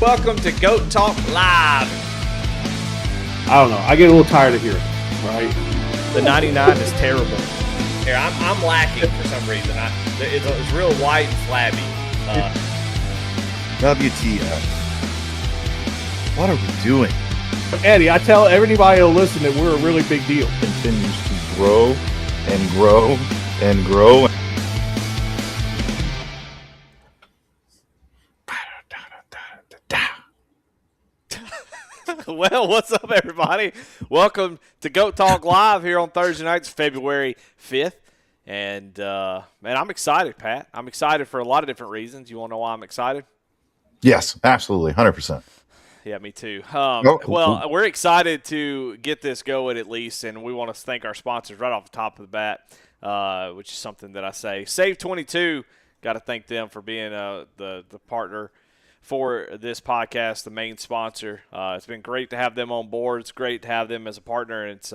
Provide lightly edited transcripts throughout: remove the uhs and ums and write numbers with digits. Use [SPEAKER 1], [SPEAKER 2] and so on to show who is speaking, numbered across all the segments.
[SPEAKER 1] Welcome to Goat Talk Live.
[SPEAKER 2] I don't know. I get a little tired of hearing it, right?
[SPEAKER 1] The 99 is terrible. Here, I'm lacking for some reason. It's real white and flabby.
[SPEAKER 3] WTF. What are we doing?
[SPEAKER 2] Eddie, I tell everybody who'll listen that we're a really big deal.
[SPEAKER 3] Continues to grow and grow and grow.
[SPEAKER 1] Well, what's up, everybody? Welcome to Goat Talk Live here on Thursday nights, February 5th. And, man, I'm excited, Pat. I'm excited for a lot of different reasons. You want to know why I'm excited?
[SPEAKER 3] Yes, absolutely. 100%.
[SPEAKER 1] Yeah, me too.
[SPEAKER 3] Cool.
[SPEAKER 1] Well, we're excited to get this going at least, and we want to thank our sponsors right off the top of the bat, which is something that I say. SAVE22, got to thank them for being the partner for this podcast, the main sponsor. It's been great to have them on board. It's great to have them as a partner, and it's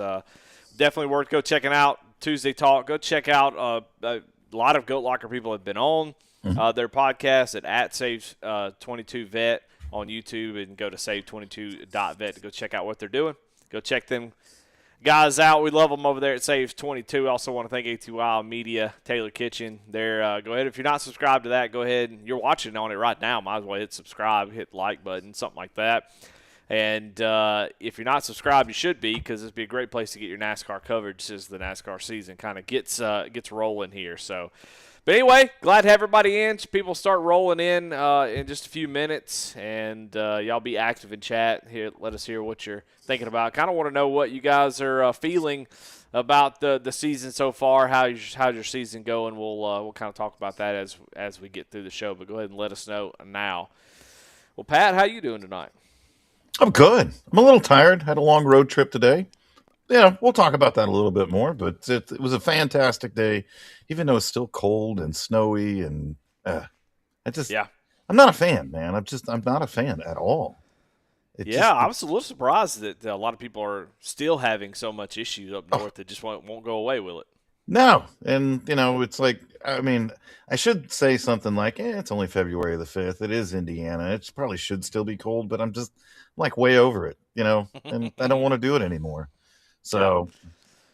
[SPEAKER 1] definitely worth go checking out. Tuesday Talk, go check out a lot of Goat Locker people have been on their podcast at SAVE22Vet on YouTube, and go to save22.vet to go check out what they're doing. Go check them guys out. We love them over there at SAVE22. Also want to thank ATYL Media, Taylor Kitchen. There, go ahead. If you're not subscribed to that, go ahead. You're watching on it right now. Might as well hit subscribe, hit the like button, something like that. And if you're not subscribed, you should be, because it'd be a great place to get your NASCAR coverage as the NASCAR season kind of gets rolling here. So, but anyway, glad to have everybody in. People start rolling in just a few minutes, and y'all be active in chat here. Let us hear what you're thinking about. Kind of want to know what you guys are feeling about the season so far. How's your season going? We'll kind of talk about that as we get through the show. But go ahead and let us know now. Well, Pat, how you doing tonight?
[SPEAKER 3] I'm good. I'm a little tired. Had a long road trip today. Yeah, we'll talk about that a little bit more, but it was a fantastic day, even though it's still cold and snowy, and I'm not a fan, man. I'm not a fan at all.
[SPEAKER 1] I was a little surprised that a lot of people are still having so much issues up north that just won't go away, will it?
[SPEAKER 3] No, and it's like, I mean, I should say something like, it's only February the 5th. It is Indiana. It probably should still be cold, but I'm just like way over it, and I don't want to do it anymore. So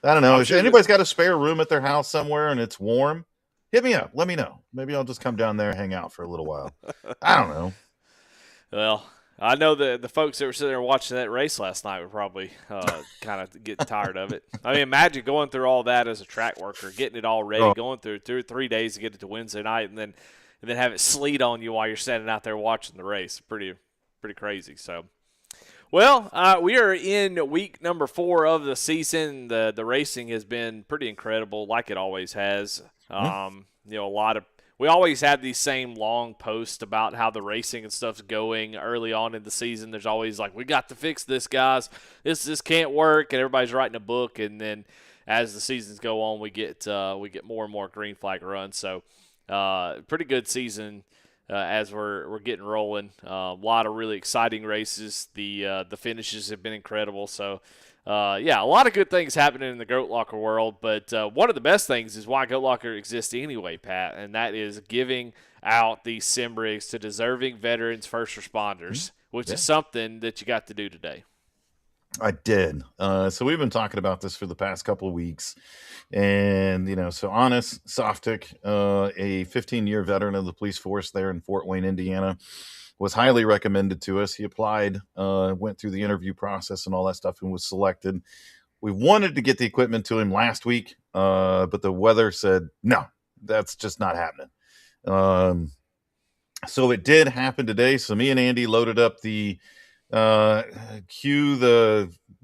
[SPEAKER 3] I don't know. If anybody's got a spare room at their house somewhere and it's warm, hit me up. Let me know. Maybe I'll just come down there and hang out for a little while. I don't know.
[SPEAKER 1] Well, I know the folks that were sitting there watching that race last night were probably kind of getting tired of it. I mean, imagine going through all that as a track worker, getting it all ready, going through 2 or 3 days to get it to Wednesday night, and then have it sleet on you while you're standing out there watching the race. Pretty crazy. So, well, we are in week number 4 of the season. The racing has been pretty incredible, like it always has. We always have these same long posts about how the racing and stuff's going early on in the season. There's always like, we got to fix this, guys. This can't work, and everybody's writing a book. And then as the seasons go on, we get more and more green flag runs. So pretty good season as we're getting rolling. A lot of really exciting races. The finishes have been incredible. So. A lot of good things happening in the Goat Locker world, but one of the best things is why Goat Locker exists anyway, Pat, and that is giving out these sim rigs to deserving veterans, first responders, which is something that you got to do today.
[SPEAKER 3] I did. So we've been talking about this for the past couple of weeks, and so Honest Softic, a 15-year veteran of the police force there in Fort Wayne, Indiana, was highly recommended to us. He applied, went through the interview process and all that stuff, and was selected. We wanted to get the equipment to him last week, but the weather said, no, that's just not happening. So it did happen today. So me and Andy loaded up the my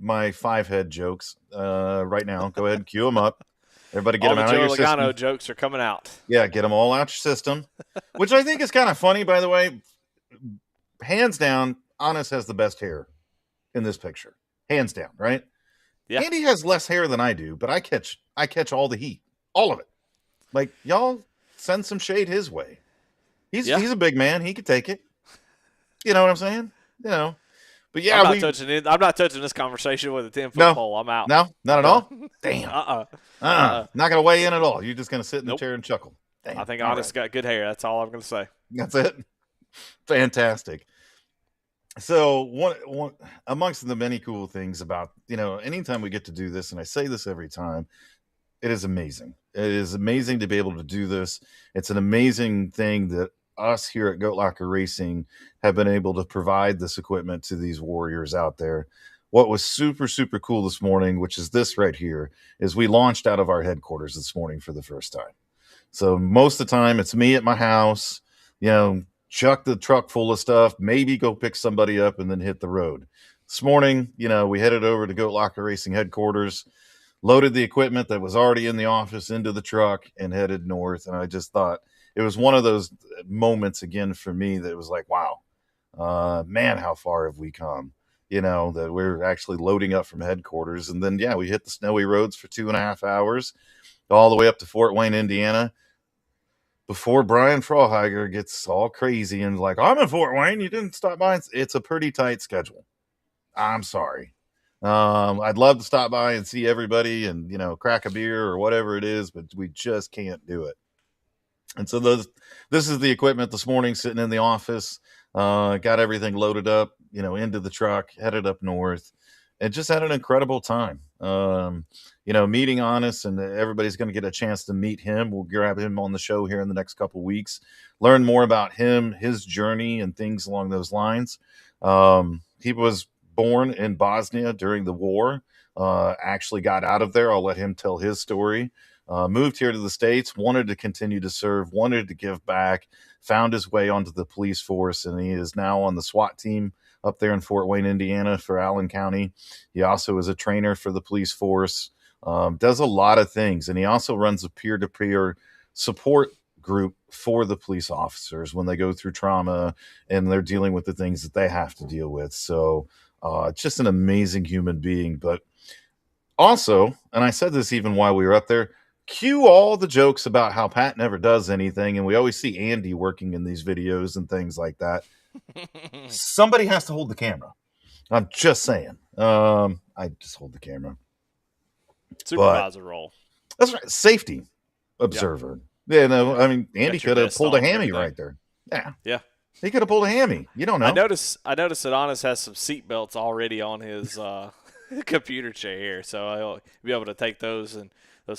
[SPEAKER 3] 5-head jokes right now. Go ahead and cue them up. Everybody get them out of your system. All the Joe Logano
[SPEAKER 1] jokes are coming out.
[SPEAKER 3] Yeah, get them all out your system, which I think is kind of funny, by the way. Hands down, Honest has the best hair in this picture. Hands down, right? Yeah. Andy has less hair than I do, but I catch all the heat. All of it. Like, y'all send some shade his way. He's a big man. He could take it. You know what I'm saying? But yeah,
[SPEAKER 1] I'm not touching this conversation with a 10-foot pole. I'm out.
[SPEAKER 3] No, not at all? Damn. Not going to weigh in at all. You're just going to sit in the chair and chuckle. Damn.
[SPEAKER 1] I think Honest got good hair. That's all I'm going to say.
[SPEAKER 3] That's it. Fantastic. So one amongst the many cool things about, anytime we get to do this, and I say this every time, it is amazing. It is amazing to be able to do this. It's an amazing thing that us here at Goat Locker Racing have been able to provide this equipment to these warriors out there. What was super, super cool this morning, which is this right here, is we launched out of our headquarters this morning for the first time. So most of the time it's me at my house, chuck the truck full of stuff, maybe go pick somebody up and then hit the road. This morning, we headed over to Goat Locker Racing headquarters, loaded the equipment that was already in the office into the truck and headed north. And I just thought it was one of those moments again for me that was like, wow, man, how far have we come? That we're actually loading up from headquarters. And then, we hit the snowy roads for 2.5 hours, all the way up to Fort Wayne, Indiana, before Brian Froheiger gets all crazy and like, I'm in Fort Wayne. You didn't stop by. It's a pretty tight schedule. I'm sorry. I'd love to stop by and see everybody and, crack a beer or whatever it is, but we just can't do it. And so this is the equipment this morning sitting in the office, got everything loaded up, into the truck, headed up north, and just had an incredible time. Meeting Honest, and everybody's going to get a chance to meet him. We'll grab him on the show here in the next couple weeks, learn more about him, his journey, and things along those lines. He was born in Bosnia during the war, actually got out of there. I'll let him tell his story. Moved here to the States, wanted to continue to serve, wanted to give back, found his way onto the police force, and he is now on the SWAT team up there in Fort Wayne, Indiana for Allen County. He also is a trainer for the police force, does a lot of things, and he also runs a peer-to-peer support group for the police officers when they go through trauma and they're dealing with the things that they have to deal with. So just an amazing human being. But also, and I said this even while we were up there, cue all the jokes about how Pat never does anything, and we always see Andy working in these videos and things like that. Somebody has to hold the camera. I'm just saying. I just hold the camera.
[SPEAKER 1] Supervisor role.
[SPEAKER 3] That's right. Safety observer. Yeah, I mean, Andy could have pulled a hammy right there. Yeah. He could have pulled a hammy. You don't know.
[SPEAKER 1] I noticed that Honest has some seat belts already on his computer chair here, so I'll be able to take those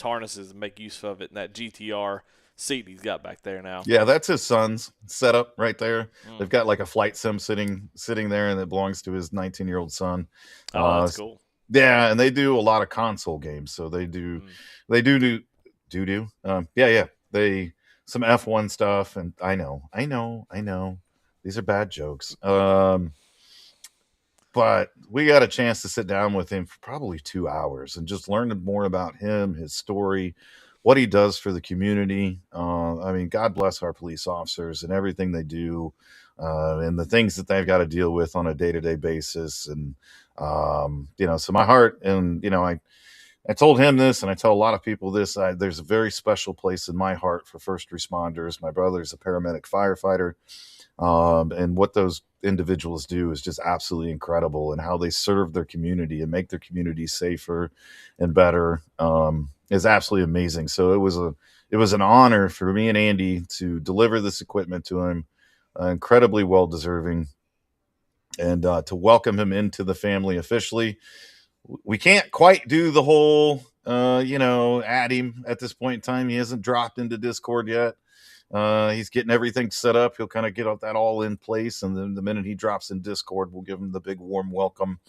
[SPEAKER 1] harnesses and make use of it in that GTR seat he's got back there now.
[SPEAKER 3] Yeah, that's his son's setup right there. They've got like a flight sim sitting there, and it belongs to his 19-year-old son.
[SPEAKER 1] Oh, that's cool.
[SPEAKER 3] Yeah, and they do a lot of console games, so they do they some F1 stuff, and I know these are bad jokes. But we got a chance to sit down with him for probably 2 hours and just learn more about him, his story, what he does for the community. I mean, God bless our police officers and everything they do, and the things that they've got to deal with on a day-to-day basis. And, so my heart, and, I told him this, and I tell a lot of people this, there's a very special place in my heart for first responders. My brother's a paramedic firefighter. And what those individuals do is just absolutely incredible, and how they serve their community and make their community safer and better is absolutely amazing. So it was an honor for me and Andy to deliver this equipment to him, incredibly well deserving, and to welcome him into the family officially. We can't quite do the whole, add him at this point in time. He hasn't dropped into Discord yet. He's getting everything set up. He'll kind of get that all in place, and then the minute he drops in Discord, we'll give him the big warm welcome,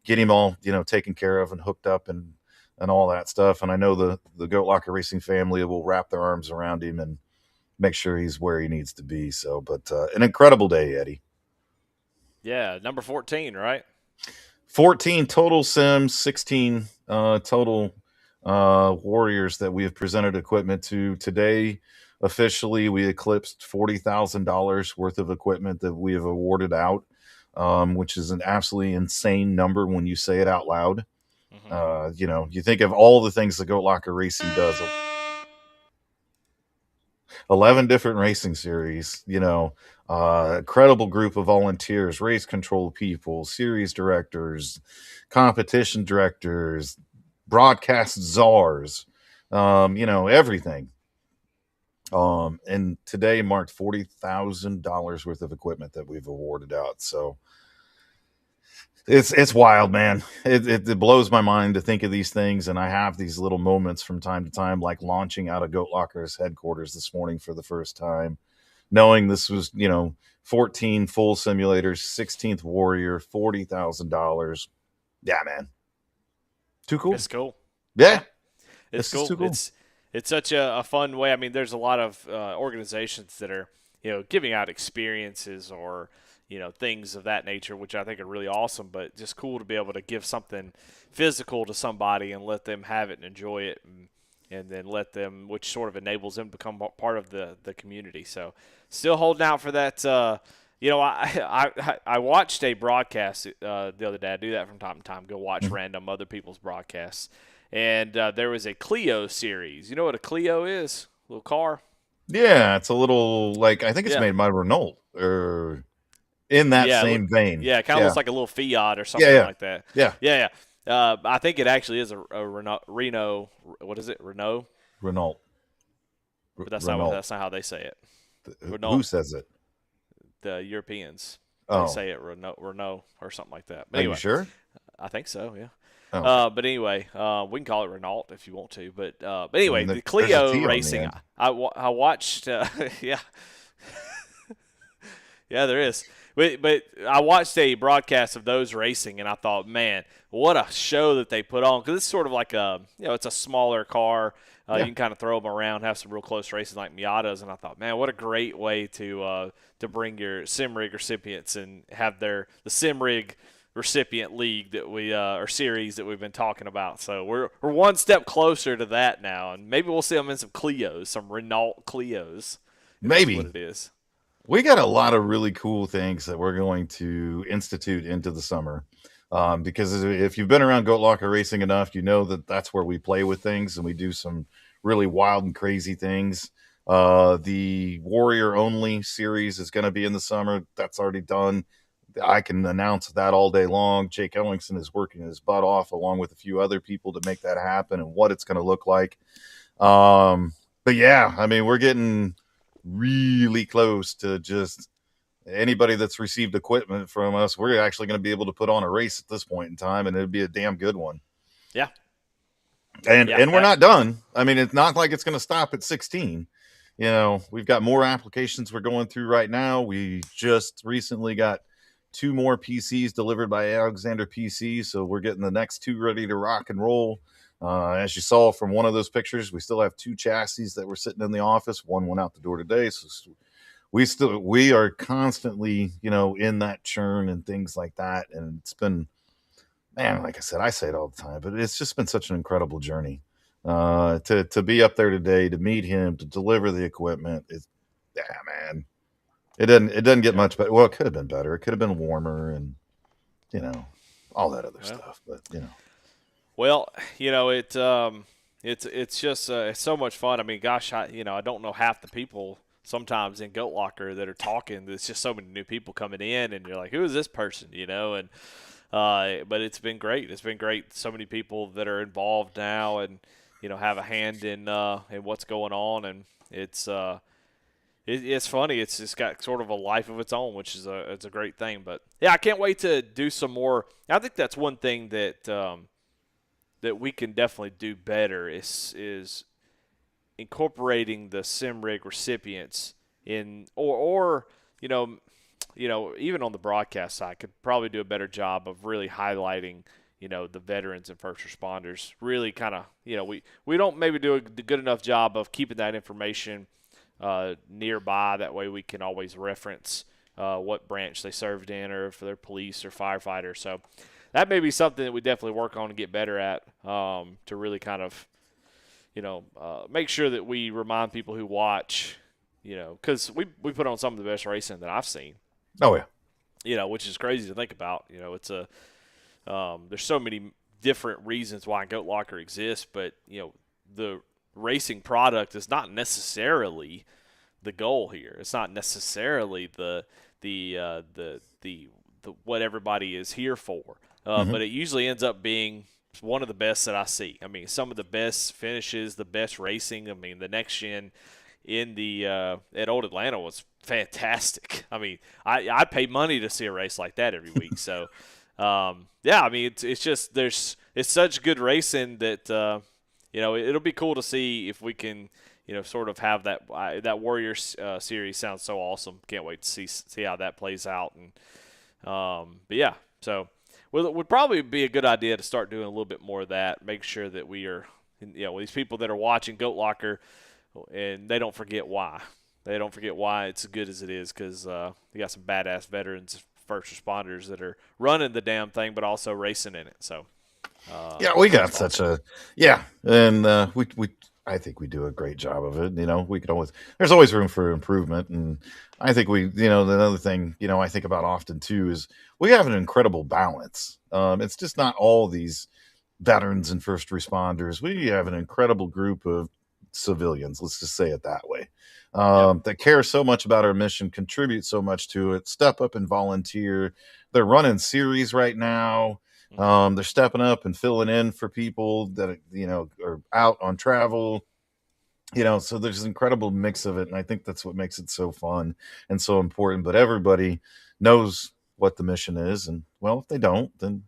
[SPEAKER 3] get him all taken care of and hooked up and all that stuff. And I know the Goat Locker Racing family will wrap their arms around him and make sure he's where he needs to be. So, but an incredible day, Eddie.
[SPEAKER 1] Yeah, number 14, right?
[SPEAKER 3] 14 total Sims, 16 total warriors that we have presented equipment to today. Officially, we eclipsed $40,000 worth of equipment that we have awarded out, which is an absolutely insane number when you say it out loud. Mm-hmm. You think of all the things that Goat Locker Racing does. 11 different racing series, incredible group of volunteers, race control people, series directors, competition directors, broadcast czars, everything. And today marked $40,000 worth of equipment that we've awarded out. So It's wild, man. It blows my mind to think of these things, and I have these little moments from time to time, like launching out of Goat Locker's headquarters this morning for the first time, knowing this was 14 full simulators, 16th Warrior, $40,000. Yeah, man, too cool.
[SPEAKER 1] It's cool.
[SPEAKER 3] Yeah,
[SPEAKER 1] It's
[SPEAKER 3] this is
[SPEAKER 1] cool.
[SPEAKER 3] too cool.
[SPEAKER 1] It's such a fun way. I mean, there's a lot of organizations that are giving out experiences or things of that nature, which I think are really awesome. But just cool to be able to give something physical to somebody and let them have it and enjoy it, and then let them, which sort of enables them to become part of the community. So, still holding out for that. I watched a broadcast the other day. I do that from time to time. Go watch random other people's broadcasts. And there was a Clio series. You know what a Clio is? A little car?
[SPEAKER 3] Yeah, it's a little like I think it's
[SPEAKER 1] Yeah.
[SPEAKER 3] made by Renault or in that same vein.
[SPEAKER 1] Yeah, it kind of looks like a little Fiat or something like that.
[SPEAKER 3] Yeah.
[SPEAKER 1] Yeah. I think it actually is a Renault. What is it? Renault?
[SPEAKER 3] Renault.
[SPEAKER 1] But that's
[SPEAKER 3] Renault.
[SPEAKER 1] that's not how they say it. Renault.
[SPEAKER 3] Who says it?
[SPEAKER 1] The Europeans.
[SPEAKER 3] Oh.
[SPEAKER 1] They say it Renault or something like that. But
[SPEAKER 3] Are
[SPEAKER 1] anyway,
[SPEAKER 3] you sure?
[SPEAKER 1] I think so. Yeah.
[SPEAKER 3] Oh.
[SPEAKER 1] But anyway, we can call it Renault if you want to. But anyway,
[SPEAKER 3] And
[SPEAKER 1] the
[SPEAKER 3] there's a
[SPEAKER 1] Clio
[SPEAKER 3] T on the
[SPEAKER 1] racing,
[SPEAKER 3] end.
[SPEAKER 1] I watched. Yeah, yeah, there is. But I watched a broadcast of those racing, and I thought, man, what a show that they put on. Because it's sort of like it's a smaller car. You can kind of throw them around, have some real close racing like Miatas. And I thought, man, what a great way to bring your sim rig recipients and have the sim rig recipient league that we or series that we've been talking about. So we're one step closer to that now, and maybe we'll see them in some Clios, some Renault Clios.
[SPEAKER 3] Maybe.
[SPEAKER 1] That's what it is.
[SPEAKER 3] We got a lot of really cool things that we're going to institute into the summer. Because if you've been around Goat Locker racing enough, you know that that's where we play with things and we do some really wild and crazy things. The Warrior Only series is going to be in the summer. That's already done. I can announce that all day long. Jake Ellingson is working his butt off along with a few other people to make that happen and what it's going to look like. But yeah, I mean, we're getting really close to just anybody that's received equipment from us. We're actually going to be able to put on a race at this point in time, and it'd be a damn good one.
[SPEAKER 1] Yeah.
[SPEAKER 3] And we're not done. I mean, it's not like it's going to stop at 16. We've got more applications we're going through right now. We just recently got 2 more PCs delivered by Alexander PC, so we're getting the next 2 ready to rock and roll. As you saw from one of those pictures, we still have 2 chassis that were sitting in the office. One went out the door today, so we are constantly, in that churn and things like that. And it's been, man, like I said, I say it all the time, but it's just been such an incredible journey. To be up there today, to meet him, to deliver the equipment, man. It doesn't get much better. Well, it could have been better. It could have been warmer and, all that other stuff. But,
[SPEAKER 1] Well, it's just it's so much fun. I mean, gosh, I don't know half the people sometimes in Goat Locker that are talking. There's just so many new people coming in, and you're like, who is this person? And but it's been great. It's been great. So many people that are involved now, and have a hand in what's going on, and it's funny. It's got sort of a life of its own, which is it's a great thing. But yeah, I can't wait to do some more. I think that's one thing that that we can definitely do better is incorporating the sim rig recipients in, or even on the broadcast side, could probably do a better job of really highlighting the veterans and first responders. Really kind of we don't maybe do a good enough job of keeping that information nearby. That way we can always reference what branch they served in, or if they're police or firefighter. So that may be something that we definitely work on and get better at, to really kind of make sure that we remind people who watch, because we put on some of the best racing that I've seen.
[SPEAKER 3] Oh yeah.
[SPEAKER 1] Which is crazy to think about. It's there's so many different reasons why Goat Locker exists, but the racing product is not necessarily the goal here. It's not necessarily the what everybody is here for. But it usually ends up being one of the best that I see. I mean, some of the best finishes, the best racing. I mean, the next gen in the at Old Atlanta was fantastic. I mean, I'd pay money to see a race like that every week. So yeah, I mean, it's just it's such good racing that it'll be cool to see if we can sort of have that Warriors series. Sounds so awesome. Can't wait to see how that plays out. And but yeah, so it would probably be a good idea to start doing a little bit more of that. Make sure that we are, these people that are watching Goat Locker, and they don't forget why. They don't forget why it's as good as it is, because you got some badass veterans, first responders that are running the damn thing, but also racing in it. So
[SPEAKER 3] yeah, we got
[SPEAKER 1] awesome.
[SPEAKER 3] such a and we I think we do a great job of it. We could always there's always room for improvement, and I think the other thing I think about often too is we have an incredible balance. It's just not all these veterans and first responders. We have an incredible group of civilians, let's just say it that way,
[SPEAKER 1] Yep.
[SPEAKER 3] that care so much about our mission, contribute so much to it, step up and volunteer. They're running series right now.
[SPEAKER 1] Mm-hmm.
[SPEAKER 3] They're stepping up and filling in for people that are out on travel. So there's an incredible mix of it, and I think that's what makes it so fun and so important. But everybody knows what the mission is, and well, if they don't, then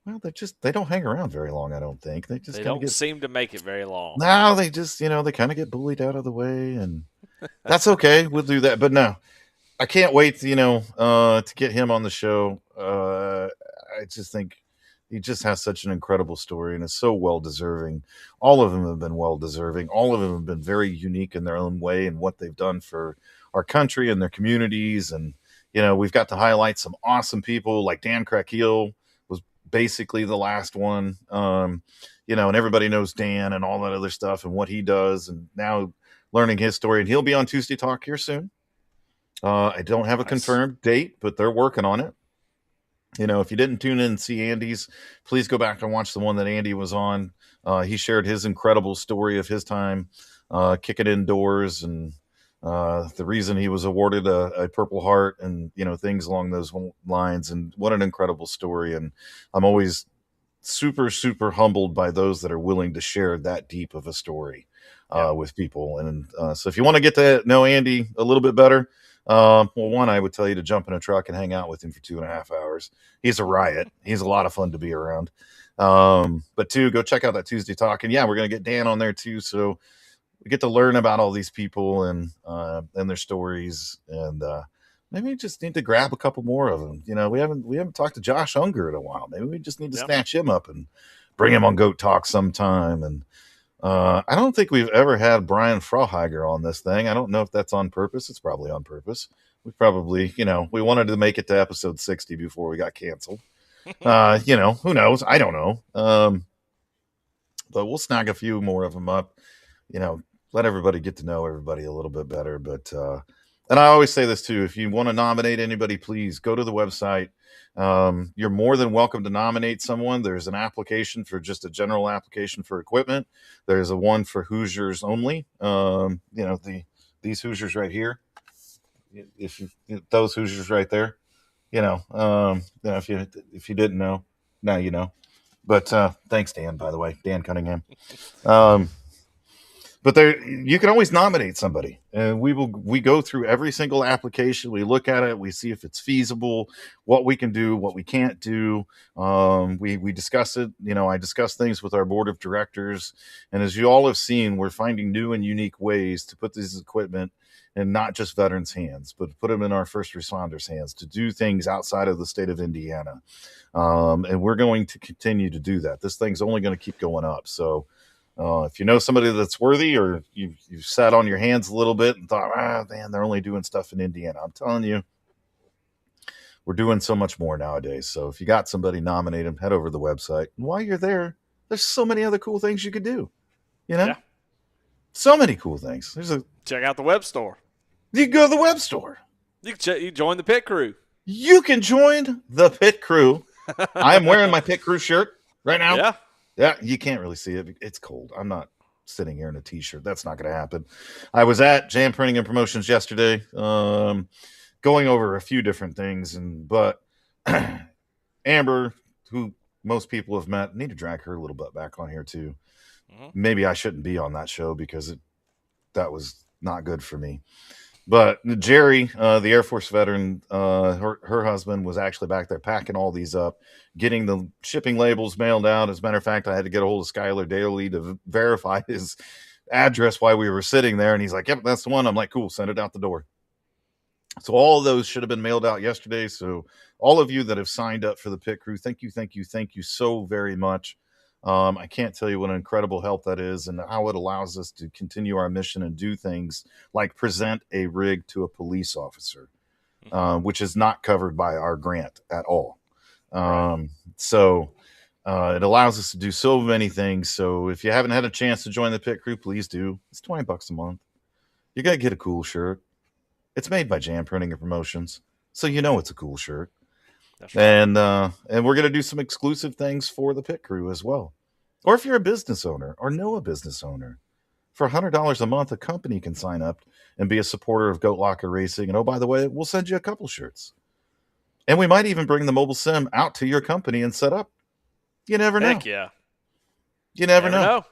[SPEAKER 3] well, they don't hang around very long. I don't think they just
[SPEAKER 1] They
[SPEAKER 3] kind of
[SPEAKER 1] don't
[SPEAKER 3] get
[SPEAKER 1] seem to make it very long.
[SPEAKER 3] now. They just they kind of get bullied out of the way, and that's okay. We'll do that. But no, I can't wait. To get him on the show. I just think he just has such an incredible story and is so well deserving. All of them have been well deserving. All of them have been very unique in their own way and what they've done for our country and their communities. And we've got to highlight some awesome people like Dan Krakiel was basically the last one. And everybody knows Dan and all that other stuff and what he does. And now learning his story, and he'll be on Tuesday Talk here soon. I don't have a
[SPEAKER 1] Nice.
[SPEAKER 3] confirmed date, but they're working on it. If you didn't tune in and see Andy's, please go back and watch the one that Andy was on. He shared his incredible story of his time kicking indoors and the reason he was awarded a Purple Heart and, things along those lines. And what an incredible story. And I'm always super, super humbled by those that are willing to share that deep of a story
[SPEAKER 1] Yeah.
[SPEAKER 3] with people. And so if you want to get to know Andy a little bit better, well, one, I would tell you to jump in a truck and hang out with him for 2.5 hours. He's a riot. He's a lot of fun to be around. But two, go check out that Tuesday Talk. And yeah, we're going to get Dan on there too. So we get to learn about all these people and their stories. And maybe we just need to grab a couple more of them. We haven't talked to Josh Unger in a while. Maybe we just need to
[SPEAKER 1] Yep.
[SPEAKER 3] snatch him up and bring him on Goat Talk sometime. And I don't think we've ever had Brian Frauheiger on this thing. I don't know if that's on purpose. It's probably on purpose. We probably, we wanted to make it to episode 60 before we got canceled. Who knows? I don't know. But we'll snag a few more of them up, let everybody get to know everybody a little bit better. But, and I always say this too, if you want to nominate anybody, please go to the website. You're more than welcome to nominate someone. There's an application for just a general application for equipment. There's a one for Hoosiers only. These Hoosiers right here. Those Hoosiers right there. If you didn't know, now you know. But thanks, Dan. By the way, Dan Cunningham. But there, you can always nominate somebody, and we go through every single application. We look at it, we see if it's feasible, what we can do, what we can't do. We discuss it. I discuss things with our board of directors, and as you all have seen, we're finding new and unique ways to put this equipment in not just veterans' hands, but put them in our first responders' hands to do things outside of the state of Indiana. And we're going to continue to do that. This thing's only going to keep going up. So. If you know somebody that's worthy, or you've sat on your hands a little bit and thought, man, they're only doing stuff in Indiana. I'm telling you, we're doing so much more nowadays. So if you got somebody, nominate them, head over to the website. And while you're there, there's so many other cool things you could do.
[SPEAKER 1] Yeah.
[SPEAKER 3] So many cool things.
[SPEAKER 1] Check out the web store.
[SPEAKER 3] You can go to the web store.
[SPEAKER 1] You join the pit crew.
[SPEAKER 3] You can join the pit crew. I'm wearing my pit crew shirt right now.
[SPEAKER 1] Yeah.
[SPEAKER 3] Yeah, you can't really see it. It's cold. I'm not sitting here in a t-shirt. That's not going to happen. I was at Jam Printing and Promotions yesterday, going over a few different things, but Amber, who most people have met, need to drag her a little bit back on here too. Mm-hmm. Maybe I shouldn't be on that show because that was not good for me. But Jerry, the Air Force veteran, her husband was actually back there packing all these up, getting the shipping labels mailed out. As a matter of fact, I had to get a hold of Skylar Daly to verify his address while we were sitting there. And he's like, yep, that's the one. I'm like, cool, send it out the door. So all of those should have been mailed out yesterday. So all of you that have signed up for the pit crew, thank you so very much. I can't tell you what an incredible help that is and how it allows us to continue our mission and do things like present a rig to a police officer, which is not covered by our grant at all. So it allows us to do so many things. So if you haven't had a chance to join the pit crew, please do. It's $20 a month. You got to get a cool shirt. It's made by Jam Printing and Promotions, so you know it's a cool shirt. That's right. And we're going to do some exclusive things for the pit crew as well. Or if you're a business owner or know a business owner, for $100 a month, a company can sign up and be a supporter of Goat Locker Racing. And oh, by the way, we'll send you a couple shirts. And we might even bring the mobile sim out to your company and set up. You never know.
[SPEAKER 1] Heck yeah.
[SPEAKER 3] You never know.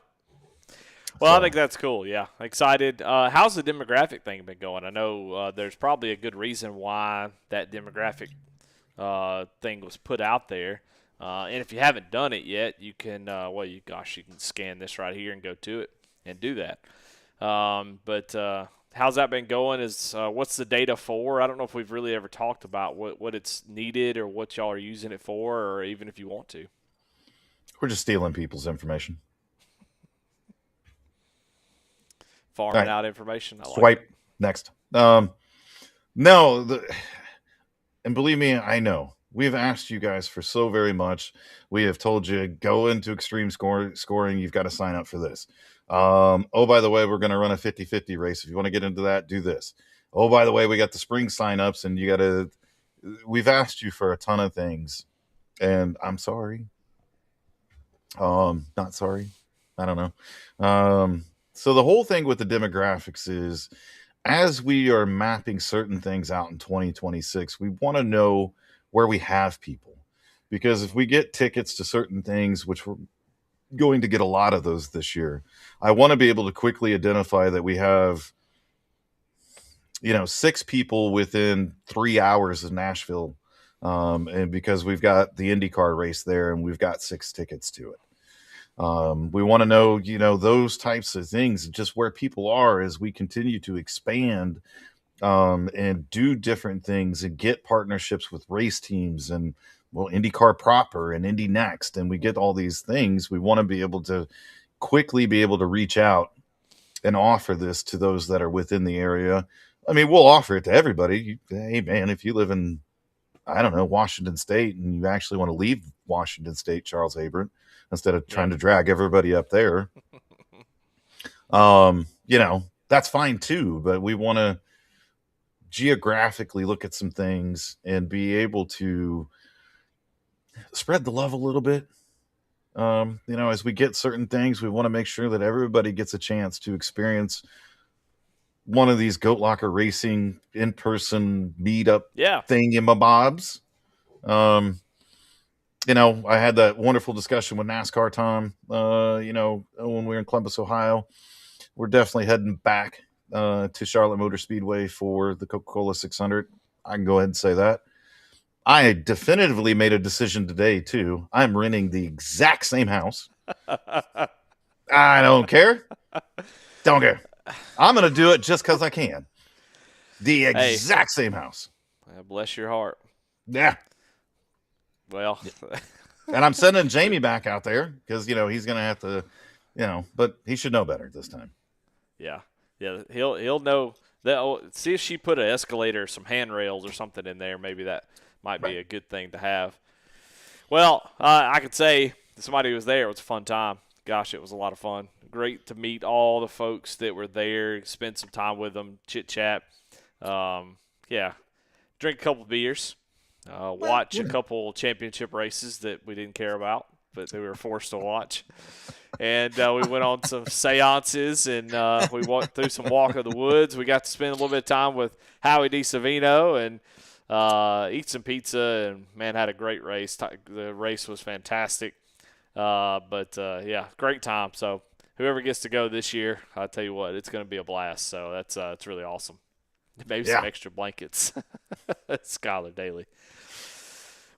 [SPEAKER 1] Well, I think that's cool. Yeah, excited. How's the demographic thing been going? I know there's probably a good reason why that demographic thing was put out there. And if you haven't done it yet, you can. You can scan this right here and go to it and do that. But how's that been going? What's the data for? I don't know if we've really ever talked about what it's needed or what y'all are using it for, or even if you want to.
[SPEAKER 3] We're just stealing people's information.
[SPEAKER 1] Farming out information.
[SPEAKER 3] Swipe next. And believe me, I know we've asked you guys for so very much. We have told you go into extreme scoring. You've got to sign up for this. Oh, by the way, we're going to run a 50-50 race. If you want to get into that, do this. Oh, by the way, we got the spring signups, and we've asked you for a ton of things, and I'm sorry. Not sorry. I don't know. So the whole thing with the demographics is, as we are mapping certain things out in 2026, we want to know where we have people. Because if we get tickets to certain things, which we're going to get a lot of those this year, I want to be able to quickly identify that we have, 6 people within 3 hours of Nashville. And because we've got the IndyCar race there and we've got 6 tickets to it. We want to know, those types of things, just where people are as we continue to expand and do different things and get partnerships with race teams and, IndyCar proper and Indy Next. And we get all these things. We want to be able to quickly be able to reach out and offer this to those that are within the area. I mean, we'll offer it to everybody. Hey, man, if you live in, I don't know, Washington State and you actually want to leave Washington State, Charles Abert, instead of trying to drag everybody up there, that's fine too. But we want to geographically look at some things and be able to spread the love a little bit. As we get certain things, we want to make sure that everybody gets a chance to experience one of these Goat Locker Racing in-person meetup thingamabobs. I had that wonderful discussion with NASCAR Tom, when we were in Columbus, Ohio. We're definitely heading back to Charlotte Motor Speedway for the Coca-Cola 600. I can go ahead and say that. I definitively made a decision today, too. I'm renting the exact same house. I don't care. Don't care. I'm going to do it just because I can. The exact same house.
[SPEAKER 1] Bless your heart.
[SPEAKER 3] Yeah.
[SPEAKER 1] Well,
[SPEAKER 3] and I'm sending Jamie back out there because, he's going to have to, but he should know better this time.
[SPEAKER 1] Yeah. Yeah. He'll know that. See if she put an escalator, some handrails or something in there. Maybe that might be a good thing to have. Well, I could say somebody who was there, it was a fun time. Gosh, it was a lot of fun. Great to meet all the folks that were there, spend some time with them, chit-chat. Drink a couple beers. Watch a couple championship races that we didn't care about, but we were forced to watch. And we went on some seances, and we walked through some walk of the woods. We got to spend a little bit of time with Howie DiSavino and eat some pizza, and, man, had a great race. The race was fantastic. Great time. So whoever gets to go this year, I'll tell you what, it's going to be a blast. So that's it's really awesome. Maybe
[SPEAKER 3] Yeah.
[SPEAKER 1] some extra blankets. Skylar Daly.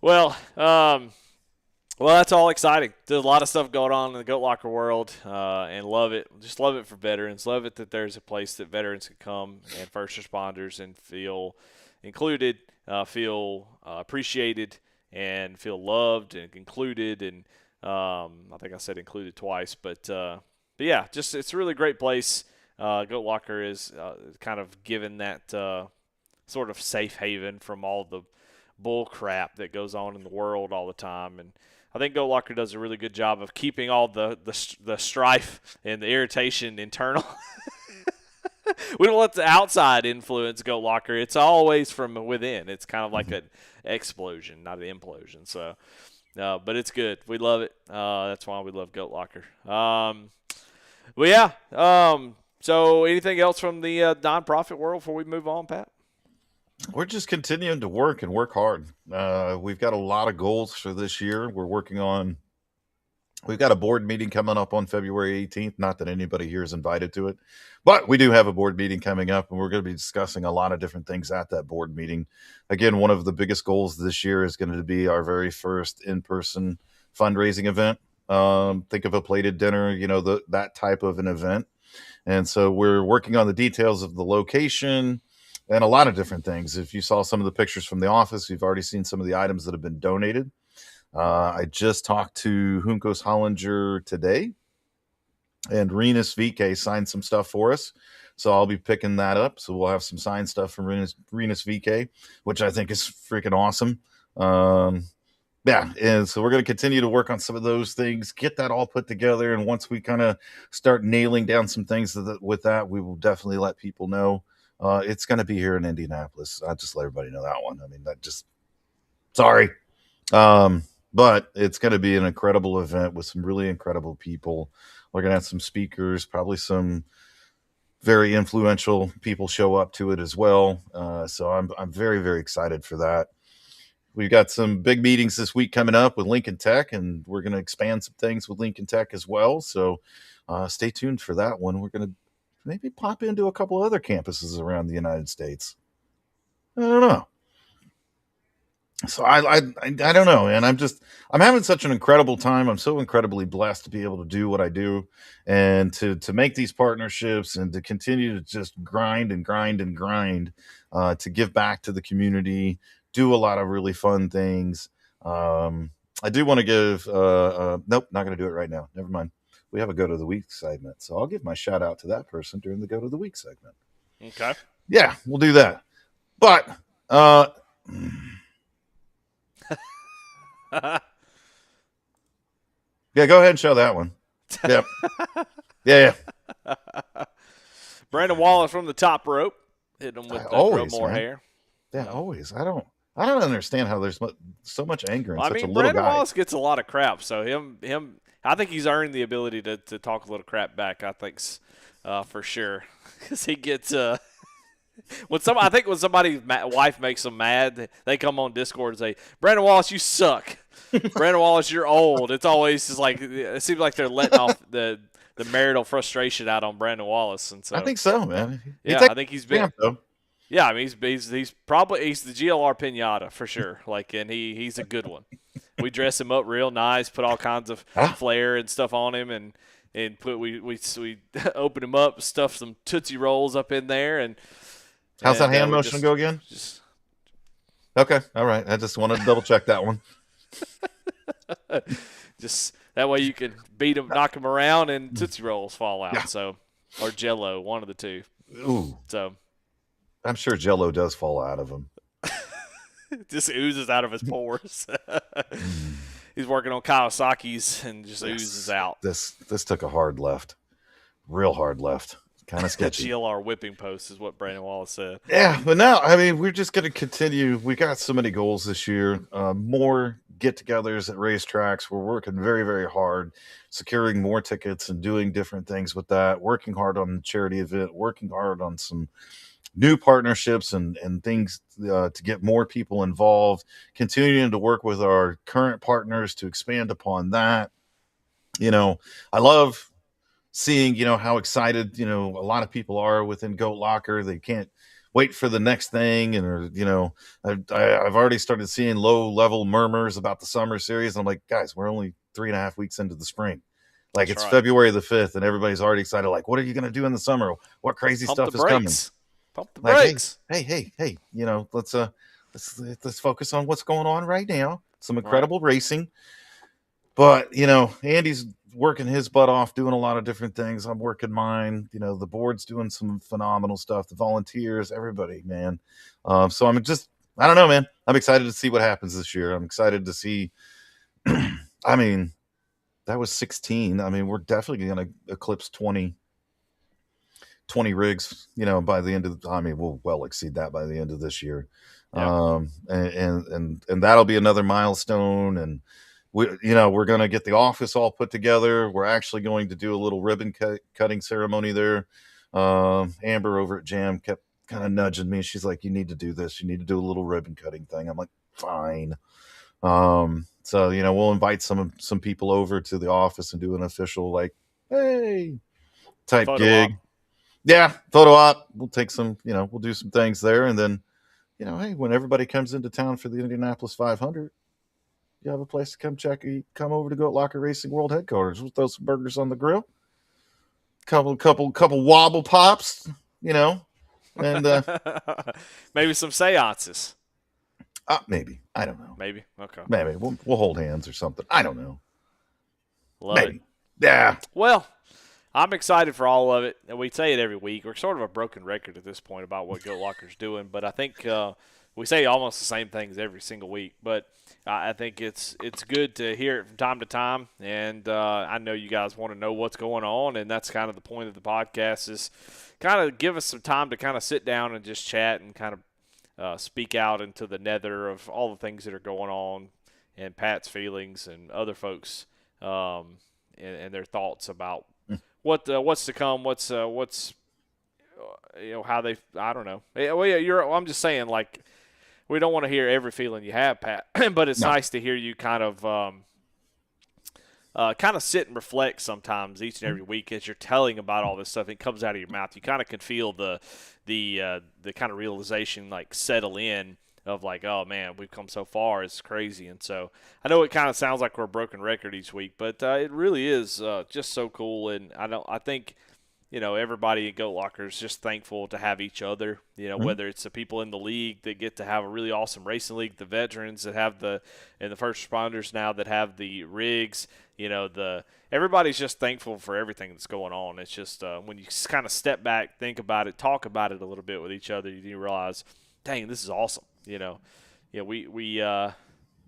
[SPEAKER 1] Well, that's all exciting. There's a lot of stuff going on in the Goat Locker world, and love it. Just love it for veterans. Love it that there's a place that veterans can come and first responders and feel included, feel appreciated, and feel loved and included. And I think I said included twice, but yeah, just it's a really great place. Goat Locker is kind of given that sort of safe haven from all the bull crap that goes on in the world all the time. And I think Goat Locker does a really good job of keeping all the strife and the irritation internal. We don't let the outside influence Goat Locker. It's always from within. It's kind of like an explosion, not an implosion. So, but it's good. We love it. That's why we love Goat Locker. Well, yeah. So anything else from the nonprofit world before we move on, Pat?
[SPEAKER 3] We're just continuing to work and work hard. We've got a lot of goals for this year. We've got a board meeting coming up on February 18th. Not that anybody here is invited to it, but we do have a board meeting coming up, and we're going to be discussing a lot of different things at that board meeting. Again, one of the biggest goals this year is going to be our very first in-person fundraising event. Think of a plated dinner, that type of an event. And so we're working on the details of the location and a lot of different things. If you saw some of the pictures from the office, you've already seen some of the items that have been donated. I just talked to Juncos Hollinger today, and Renus VK signed some stuff for us. So I'll be picking that up. So we'll have some signed stuff from Renus VK, which I think is freaking awesome. Yeah, and so we're going to continue to work on some of those things, get that all put together. And once we kind of start nailing down some things with that, we will definitely let people know. It's going to be here in Indianapolis. I'll just let everybody know that one. I mean, sorry. But it's going to be an incredible event with some really incredible people. We're going to have some speakers, probably some very influential people show up to it as well. So I'm very, very excited for that. We've got some big meetings this week coming up with Lincoln Tech, and we're going to expand some things with Lincoln Tech as well. So stay tuned for that one. We're going to maybe pop into a couple other campuses around the United States. I don't know. So I don't know, and I'm having such an incredible time. I'm so incredibly blessed to be able to do what I do, and to make these partnerships, and to continue to just grind to give back to the community, do a lot of really fun things. I do want to give nope, not going to do it right now. Never mind. We have a Go to the Week segment, so I'll give my shout out to that person during the Go to the Week segment.
[SPEAKER 1] Okay.
[SPEAKER 3] Yeah, we'll do that. But yeah, go ahead and show that one. Yep. Yeah.
[SPEAKER 1] Brandon Wallace from the top rope, hitting him with more hair.
[SPEAKER 3] Yeah, always. I don't understand how there's so much anger in such a little
[SPEAKER 1] Brandon
[SPEAKER 3] guy.
[SPEAKER 1] Wallace gets a lot of crap, so him. I think he's earned the ability to talk a little crap back. I think for sure, because he gets when somebody's wife makes them mad, they come on Discord and say, "Brandon Wallace, you suck. Brandon Wallace, you're old." It's always just like it seems like they're letting off the marital frustration out on Brandon Wallace, and so
[SPEAKER 3] I think so, man.
[SPEAKER 1] I think he's been. Yeah, I mean he's the GLR Pinata for sure. Like, and he's a good one. We dress him up real nice, put all kinds of flair and stuff on him, and we open him up, stuff some Tootsie Rolls up in there, and
[SPEAKER 3] how's that hand motion go again? Okay, all right. I just wanted to double check that one.
[SPEAKER 1] Just that way you can beat him, knock him around, and Tootsie Rolls fall out. Yeah. So, or Jell-O, one of the two.
[SPEAKER 3] Ooh.
[SPEAKER 1] So,
[SPEAKER 3] I'm sure Jell-O does fall out of him.
[SPEAKER 1] Just oozes out of his pores. He's working on Kawasaki's and just oozes out.
[SPEAKER 3] This took a hard left, real hard left. Kind of sketchy.
[SPEAKER 1] GLR whipping post is what Brandon Wallace said.
[SPEAKER 3] Yeah, but now, I mean, we're just going to continue. We got so many goals this year. More get-togethers at racetracks. We're working very, very hard, securing more tickets and doing different things with that. Working hard on the charity event. Working hard on some new partnerships and things to get more people involved. Continuing to work with our current partners to expand upon that. I love seeing, how excited, a lot of people are within Goat Locker. They can't wait for the next thing. And, I've already started seeing low level murmurs about the summer series. I'm like, guys, we're only 3.5 weeks into the spring. Like,
[SPEAKER 1] That's
[SPEAKER 3] it's
[SPEAKER 1] right.
[SPEAKER 3] February the 5th and everybody's already excited. Like, what are you going to do in the summer? What crazy
[SPEAKER 1] Pump the
[SPEAKER 3] stuff is coming?
[SPEAKER 1] brakes. Pump the
[SPEAKER 3] Like,
[SPEAKER 1] brakes.
[SPEAKER 3] hey, let's focus on what's going on right now. Some
[SPEAKER 1] Right.
[SPEAKER 3] incredible racing. But, Andy's working his butt off doing a lot of different things. I'm working mine. The board's doing some phenomenal stuff. The volunteers, everybody, man. So I don't know, man. I'm excited to see what happens this year. I'm excited to see. I mean, that was 16. I mean, we're definitely going to eclipse 20 rigs, by the end of we'll well exceed that by the end of this year.
[SPEAKER 1] Yeah.
[SPEAKER 3] And that'll be another milestone. And we're going to get the office all put together. We're actually going to do a little ribbon cutting ceremony there. Amber over at Jam kept kind of nudging me. She's like, you need to do this. You need to do a little ribbon cutting thing. I'm like, fine. So, we'll invite some people over to the office and do an official, like, hey, type
[SPEAKER 1] Photo
[SPEAKER 3] gig.
[SPEAKER 1] op.
[SPEAKER 3] Yeah, photo op. We'll take some, we'll do some things there. And then, hey, when everybody comes into town for the Indianapolis 500, you have a place to come over to Goat Locker Racing World Headquarters. We'll throw some burgers on the grill. Couple wobble pops, and
[SPEAKER 1] Maybe some seances.
[SPEAKER 3] maybe. I don't know.
[SPEAKER 1] Maybe. Okay.
[SPEAKER 3] Maybe. We'll hold hands or something. I don't know.
[SPEAKER 1] Love
[SPEAKER 3] Maybe.
[SPEAKER 1] it.
[SPEAKER 3] Yeah.
[SPEAKER 1] Well, I'm excited for all of it, and we say it every week. We're sort of a broken record at this point about what Goat Locker's doing, but I think we say almost the same things every single week. But I think it's good to hear it from time to time, and I know you guys want to know what's going on, and that's kind of the point of the podcast is kind of give us some time to kind of sit down and just chat and kind of speak out into the nether of all the things that are going on and Pat's feelings and other folks and their thoughts about what's to come, what's how they, I don't know. Well, yeah, I'm just saying, like, we don't want to hear every feeling you have, Pat, but it's nice to hear you kind of sit and reflect sometimes each and every week as you're telling about all this stuff. It comes out of your mouth. You kind of can feel the kind of realization like settle in of like, oh man, we've come so far. It's crazy. And so I know it kind of sounds like we're a broken record each week, but it really is just so cool. And I think everybody at Goat Locker is just thankful to have each other, whether it's the people in the league that get to have a really awesome racing league, the veterans that have and the first responders now that have the rigs, everybody's just thankful for everything that's going on. It's just when you kind of step back, think about it, talk about it a little bit with each other, you realize, dang, this is awesome.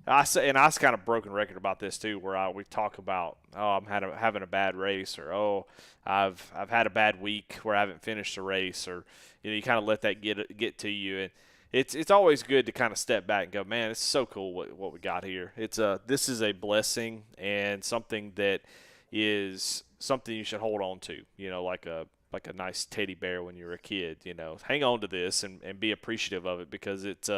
[SPEAKER 1] I say, and I was kind of broken record about this too, where we talk about, oh, I'm having a bad race, or oh, I've had a bad week where I haven't finished a race, or you kind of let that get to you, and it's always good to kind of step back and go, man, it's so cool what we got here. This is a blessing and something that is something you should hold on to, like a nice teddy bear when you were a kid, hang on to this and be appreciative of it, because it's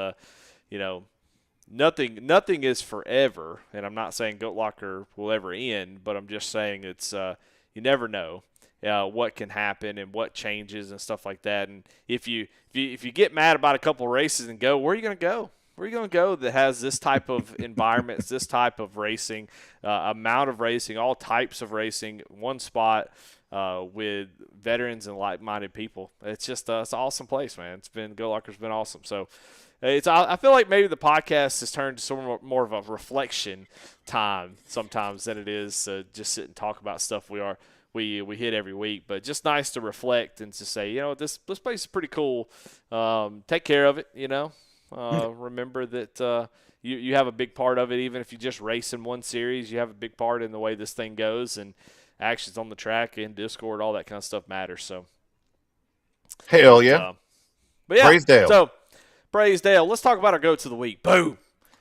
[SPEAKER 1] nothing is forever, and I'm not saying Goat Locker will ever end, but I'm just saying it's you never know what can happen and what changes and stuff like that. And if you get mad about a couple of races and go, where are you going to go? Where are you going to go that has this type of environments, this type of racing, amount of racing, all types of racing, one spot with veterans and like-minded people? It's just it's an awesome place, man. Goat Locker's been awesome. So I feel like maybe the podcast has turned to sort of more of a reflection time sometimes than it is just sit and talk about stuff we hit every week. But just nice to reflect and to say, this place is pretty cool. Take care of it, Remember that you have a big part of it. Even if you just race in one series, you have a big part in the way this thing goes, and actions on the track and Discord, all that kind of stuff matters. So
[SPEAKER 3] hell yeah.
[SPEAKER 1] But yeah,
[SPEAKER 3] praise Dale.
[SPEAKER 1] So praise Dale. Let's talk about our goats of the week. Boom.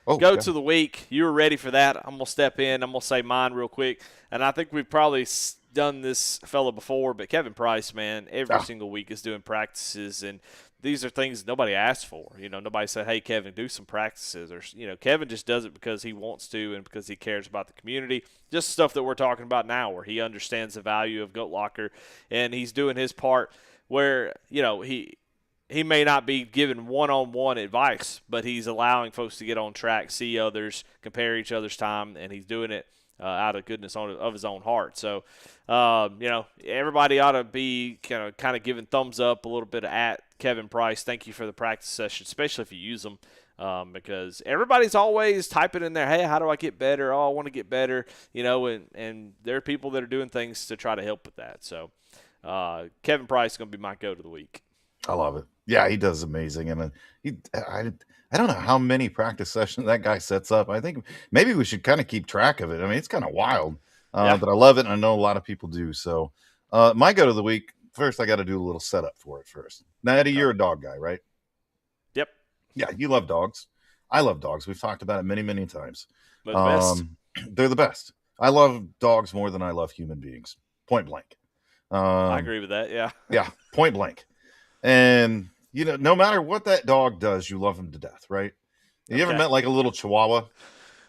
[SPEAKER 1] Goats of the week. You were ready for that. I'm going to step in. I'm going to say mine real quick. And I think we've probably done this fella before, but Kevin Price, man, every single week is doing practices, and these are things nobody asked for. Nobody said, hey, Kevin, do some practices. Or, Kevin just does it because he wants to and because he cares about the community. Just stuff that we're talking about now, where he understands the value of Goat Locker, and he's doing his part where, he he may not be giving one-on-one advice, but he's allowing folks to get on track, see others, compare each other's time, and he's doing it out of goodness of his own heart. So, everybody ought to be kind of giving thumbs up a little bit at Kevin Price. Thank you for the practice session, especially if you use them, because everybody's always typing in there, hey, how do I get better? Oh, I want to get better, and there are people that are doing things to try to help with that. So, Kevin Price is going to be my go to the week.
[SPEAKER 3] I love it. Yeah, he does amazing. And I don't know how many practice sessions that guy sets up. I think maybe we should kind of keep track of it. I mean, it's kind of wild, but I love it. And I know a lot of people do. So my go to the week, first, I got to do a little setup for it first. Now, Eddie, you're a dog guy, right?
[SPEAKER 1] Yep.
[SPEAKER 3] Yeah, you love dogs. I love dogs. We've talked about it many, many times.
[SPEAKER 1] They're the best.
[SPEAKER 3] They're the best. I love dogs more than I love human beings. Point blank.
[SPEAKER 1] I agree with that. Yeah.
[SPEAKER 3] Yeah. Point blank. And, no matter what that dog does, you love him to death, right? You ever met like a little Chihuahua?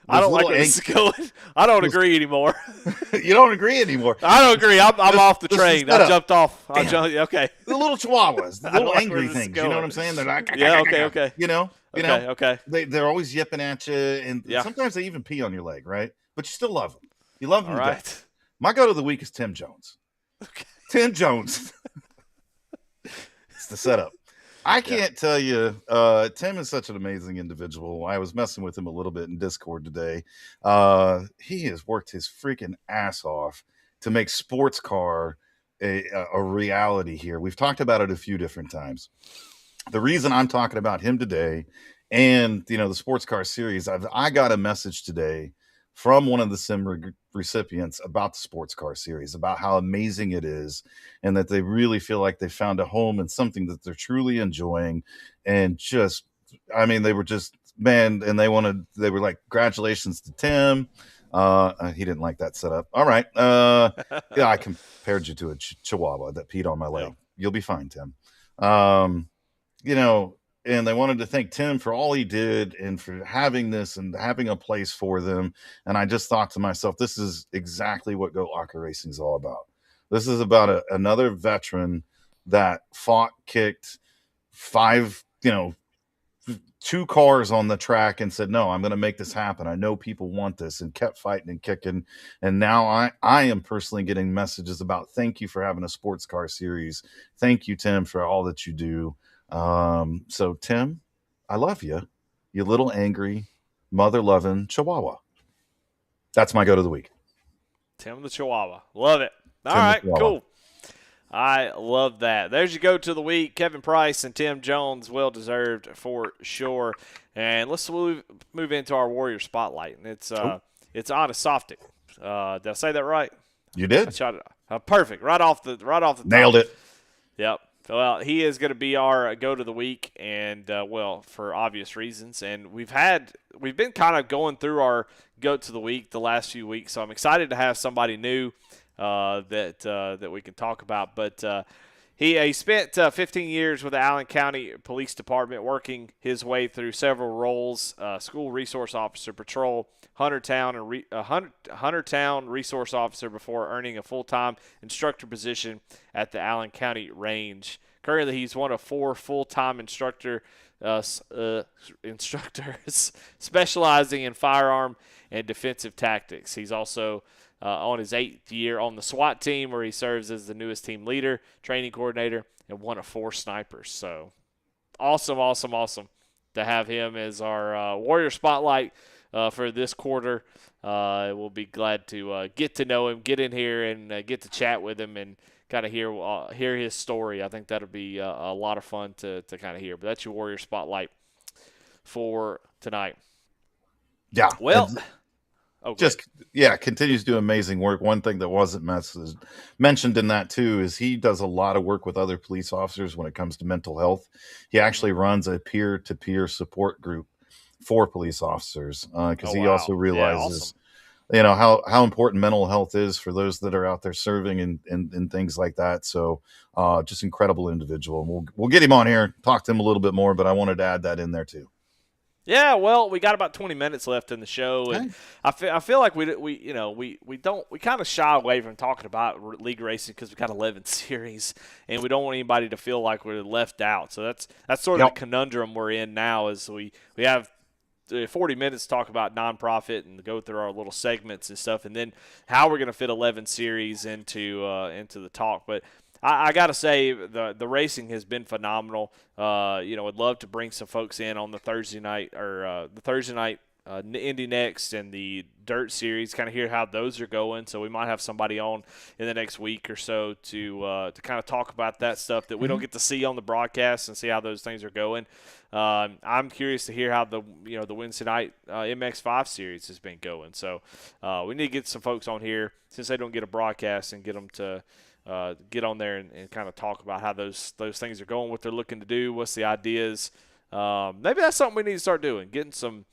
[SPEAKER 1] I don't like where this is going. I don't agree anymore.
[SPEAKER 3] You don't agree anymore?
[SPEAKER 1] I don't agree. I'm off the train. I jumped off. Okay.
[SPEAKER 3] The little Chihuahuas, the little angry things. You know what I'm saying? They're like,
[SPEAKER 1] yeah, okay.
[SPEAKER 3] Okay. They're always yipping at you, and sometimes they even pee on your leg, right? But you still love them. You love them to death. My go to the week is Tim Jones.
[SPEAKER 1] Okay.
[SPEAKER 3] Tim Jones. It's the setup. I can't tell you, Tim is such an amazing individual. I was messing with him a little bit in Discord today. He has worked his freaking ass off to make sports car a reality here. We've talked about it a few different times. The reason I'm talking about him today and, the sports car series, I got a message today from one of the sim recipients about the sports car series, about how amazing it is, and that they really feel like they found a home and something that they're truly enjoying. And they were just, man, and they were like, congratulations to Tim. He didn't like that setup. All right. I compared you to a Chihuahua that peed on my leg. Yeah. You'll be fine, Tim. And they wanted to thank Tim for all he did and for having this and having a place for them. And I just thought to myself, this is exactly what Go Locker Racing is all about. This is about another veteran that fought, kicked 2 cars on the track and said, no, I'm going to make this happen. I know people want this, and kept fighting and kicking. And now I am personally getting messages about thank you for having a sports car series. Thank you, Tim, for all that you do. So Tim, I love you, you little angry, mother-loving Chihuahua. That's my go to the week.
[SPEAKER 1] Tim the Chihuahua. Love it. All right, cool. I love that. There's your go to the week. Kevin Price and Tim Jones, well-deserved for sure. And let's move into our Warrior Spotlight. And it's on a Softic. Did I say that right?
[SPEAKER 3] You did.
[SPEAKER 1] I shot it. Perfect. Right off the
[SPEAKER 3] Nailed
[SPEAKER 1] top.
[SPEAKER 3] It.
[SPEAKER 1] Yep. Well, he is going to be our go to the week, and for obvious reasons. And we've been kind of going through our go to the week the last few weeks, so I'm excited to have somebody new that we can talk about. But he spent 15 years with the Allen County Police Department, working his way through several roles: school resource officer, patrol, Huntertown resource officer, before earning a full-time instructor position at the Allen County Range. Currently, he's one of 4 full-time instructors specializing in firearm and defensive tactics. He's also on his 8th year on the SWAT team, where he serves as the newest team leader, training coordinator, and one of 4 snipers. So awesome to have him as our Warrior Spotlight for this quarter. We'll be glad to get to know him, get in here, and get to chat with him and kind of hear his story. I think that'll be a lot of fun to kind of hear. But that's your Warrior Spotlight for tonight.
[SPEAKER 3] Yeah.
[SPEAKER 1] Well,
[SPEAKER 3] continues to do amazing work. One thing that wasn't mentioned in that too is he does a lot of work with other police officers when it comes to mental health. He actually runs a peer-to-peer support group for police officers because he also realizes how important mental health is for those that are out there serving and things like that. So just incredible individual. We'll get him on here, talk to him a little bit more, but I wanted to add that in there too.
[SPEAKER 1] Yeah, well, we got about 20 minutes left in the show, and
[SPEAKER 3] Okay.
[SPEAKER 1] I feel like we kind of shy away from talking about league racing because we got 11 series, and we don't want anybody to feel like we're left out. So that's sort of the
[SPEAKER 3] Yep.
[SPEAKER 1] conundrum we're in now. Is we have 40 minutes to talk about nonprofit and go through our little segments and stuff, and then how we're going to fit 11 series into the talk. But I got to say, the racing has been phenomenal. I'd love to bring some folks in on the Thursday night Indy Next and the Dirt Series, kind of hear how those are going. So we might have somebody on in the next week or so to kind of talk about that stuff that we don't get to see on the broadcast and see how those things are going. I'm curious to hear how the Wednesday night MX5 series has been going. So we need to get some folks on here since they don't get a broadcast and get them to get on there and kind of talk about how those things are going, what they're looking to do, what's the ideas. Maybe that's something we need to start doing, getting some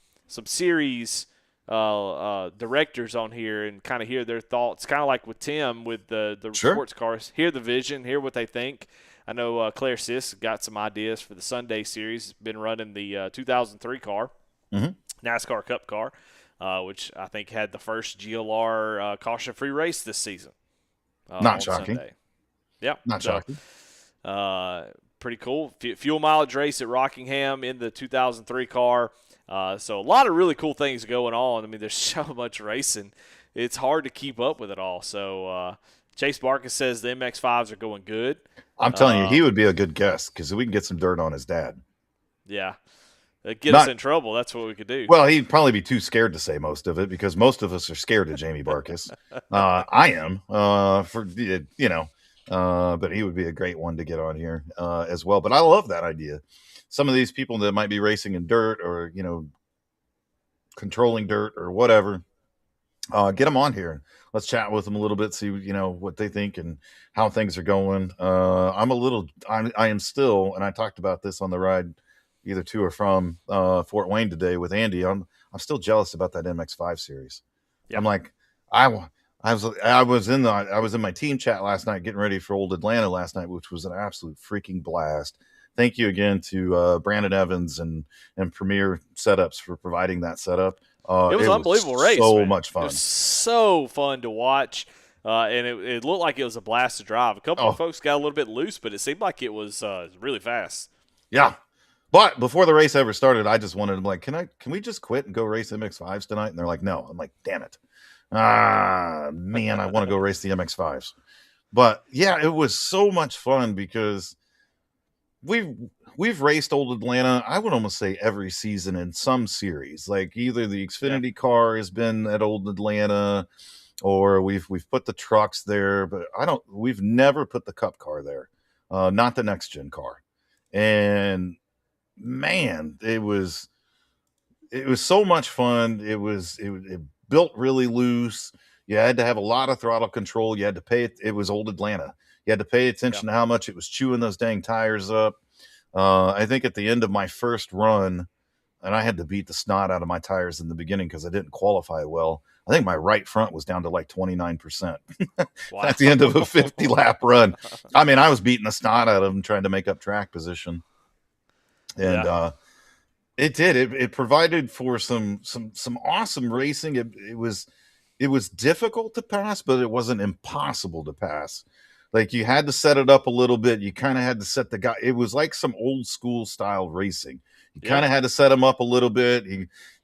[SPEAKER 1] series directors on here and kind of hear their thoughts, kind of like with Tim with the
[SPEAKER 3] Sure.
[SPEAKER 1] sports cars, hear the vision, hear what they think. I know Claire Sis got some ideas for the Sunday series, been running the 2003 car, NASCAR Cup car, which I think had the first GLR caution-free race this season.
[SPEAKER 3] Not
[SPEAKER 1] on
[SPEAKER 3] shocking.
[SPEAKER 1] Sunday. Yeah.
[SPEAKER 3] Not shocking.
[SPEAKER 1] Pretty cool. Fuel mileage race at Rockingham in the 2003 car. So a lot of really cool things going on. I mean, there's so much racing. It's hard to keep up with it all. So Chase Barkus says the MX-5s are going good.
[SPEAKER 3] I'm telling you, he would be a good guest because we can get some dirt on his dad.
[SPEAKER 1] Yeah. Get us in trouble. That's what we could do.
[SPEAKER 3] Well, he'd probably be too scared to say most of it because most of us are scared of Jamie Barkus. I am, but he would be a great one to get on here as well. But I love that idea. Some of these people that might be racing in dirt or, controlling dirt or whatever, get them on here. Let's chat with them a little bit, see, what they think and how things are going. I am still, and I talked about this on the ride either to or from Fort Wayne today with Andy. I'm still jealous about that MX5 series. Yep. I'm like, I was in my team chat last night getting ready for Old Atlanta last night, which was an absolute freaking blast. Thank you again to Brandon Evans and Premier Setups for providing that setup.
[SPEAKER 1] It was an unbelievable race.
[SPEAKER 3] So much fun.
[SPEAKER 1] It was so fun to watch. And it looked like it was a blast to drive. A couple of folks got a little bit loose, but it seemed like it was really fast.
[SPEAKER 3] Yeah. But before the race ever started, I just wanted to be like, can we just quit and go race MX5s tonight? And they're like, no. I'm like, damn it. Man, I want to go race the MX5s. But yeah, it was so much fun because we've raced Old Atlanta, I would almost say every season in some series. Like either the Xfinity car has been at Old Atlanta or we've put the trucks there, but we've never put the Cup car there. Not the next gen car. And man, it was so much fun. It built really loose. You had to have a lot of throttle control. You had to pay it. It was Old Atlanta. You had to pay attention to how much it was chewing those dang tires up. I think at the end of my first run, and I had to beat the snot out of my tires in the beginning because I didn't qualify well. I think my right front was down to like 29% wow. At the end of a 50 lap run. I mean, I was beating the snot out of them trying to make up track position. And it provided for some awesome racing. It was difficult to pass, but it wasn't impossible to pass. Like you had to set it up a little bit. You kind of had to set the guy. It was like some old school style racing. You kind of had to set them up a little bit.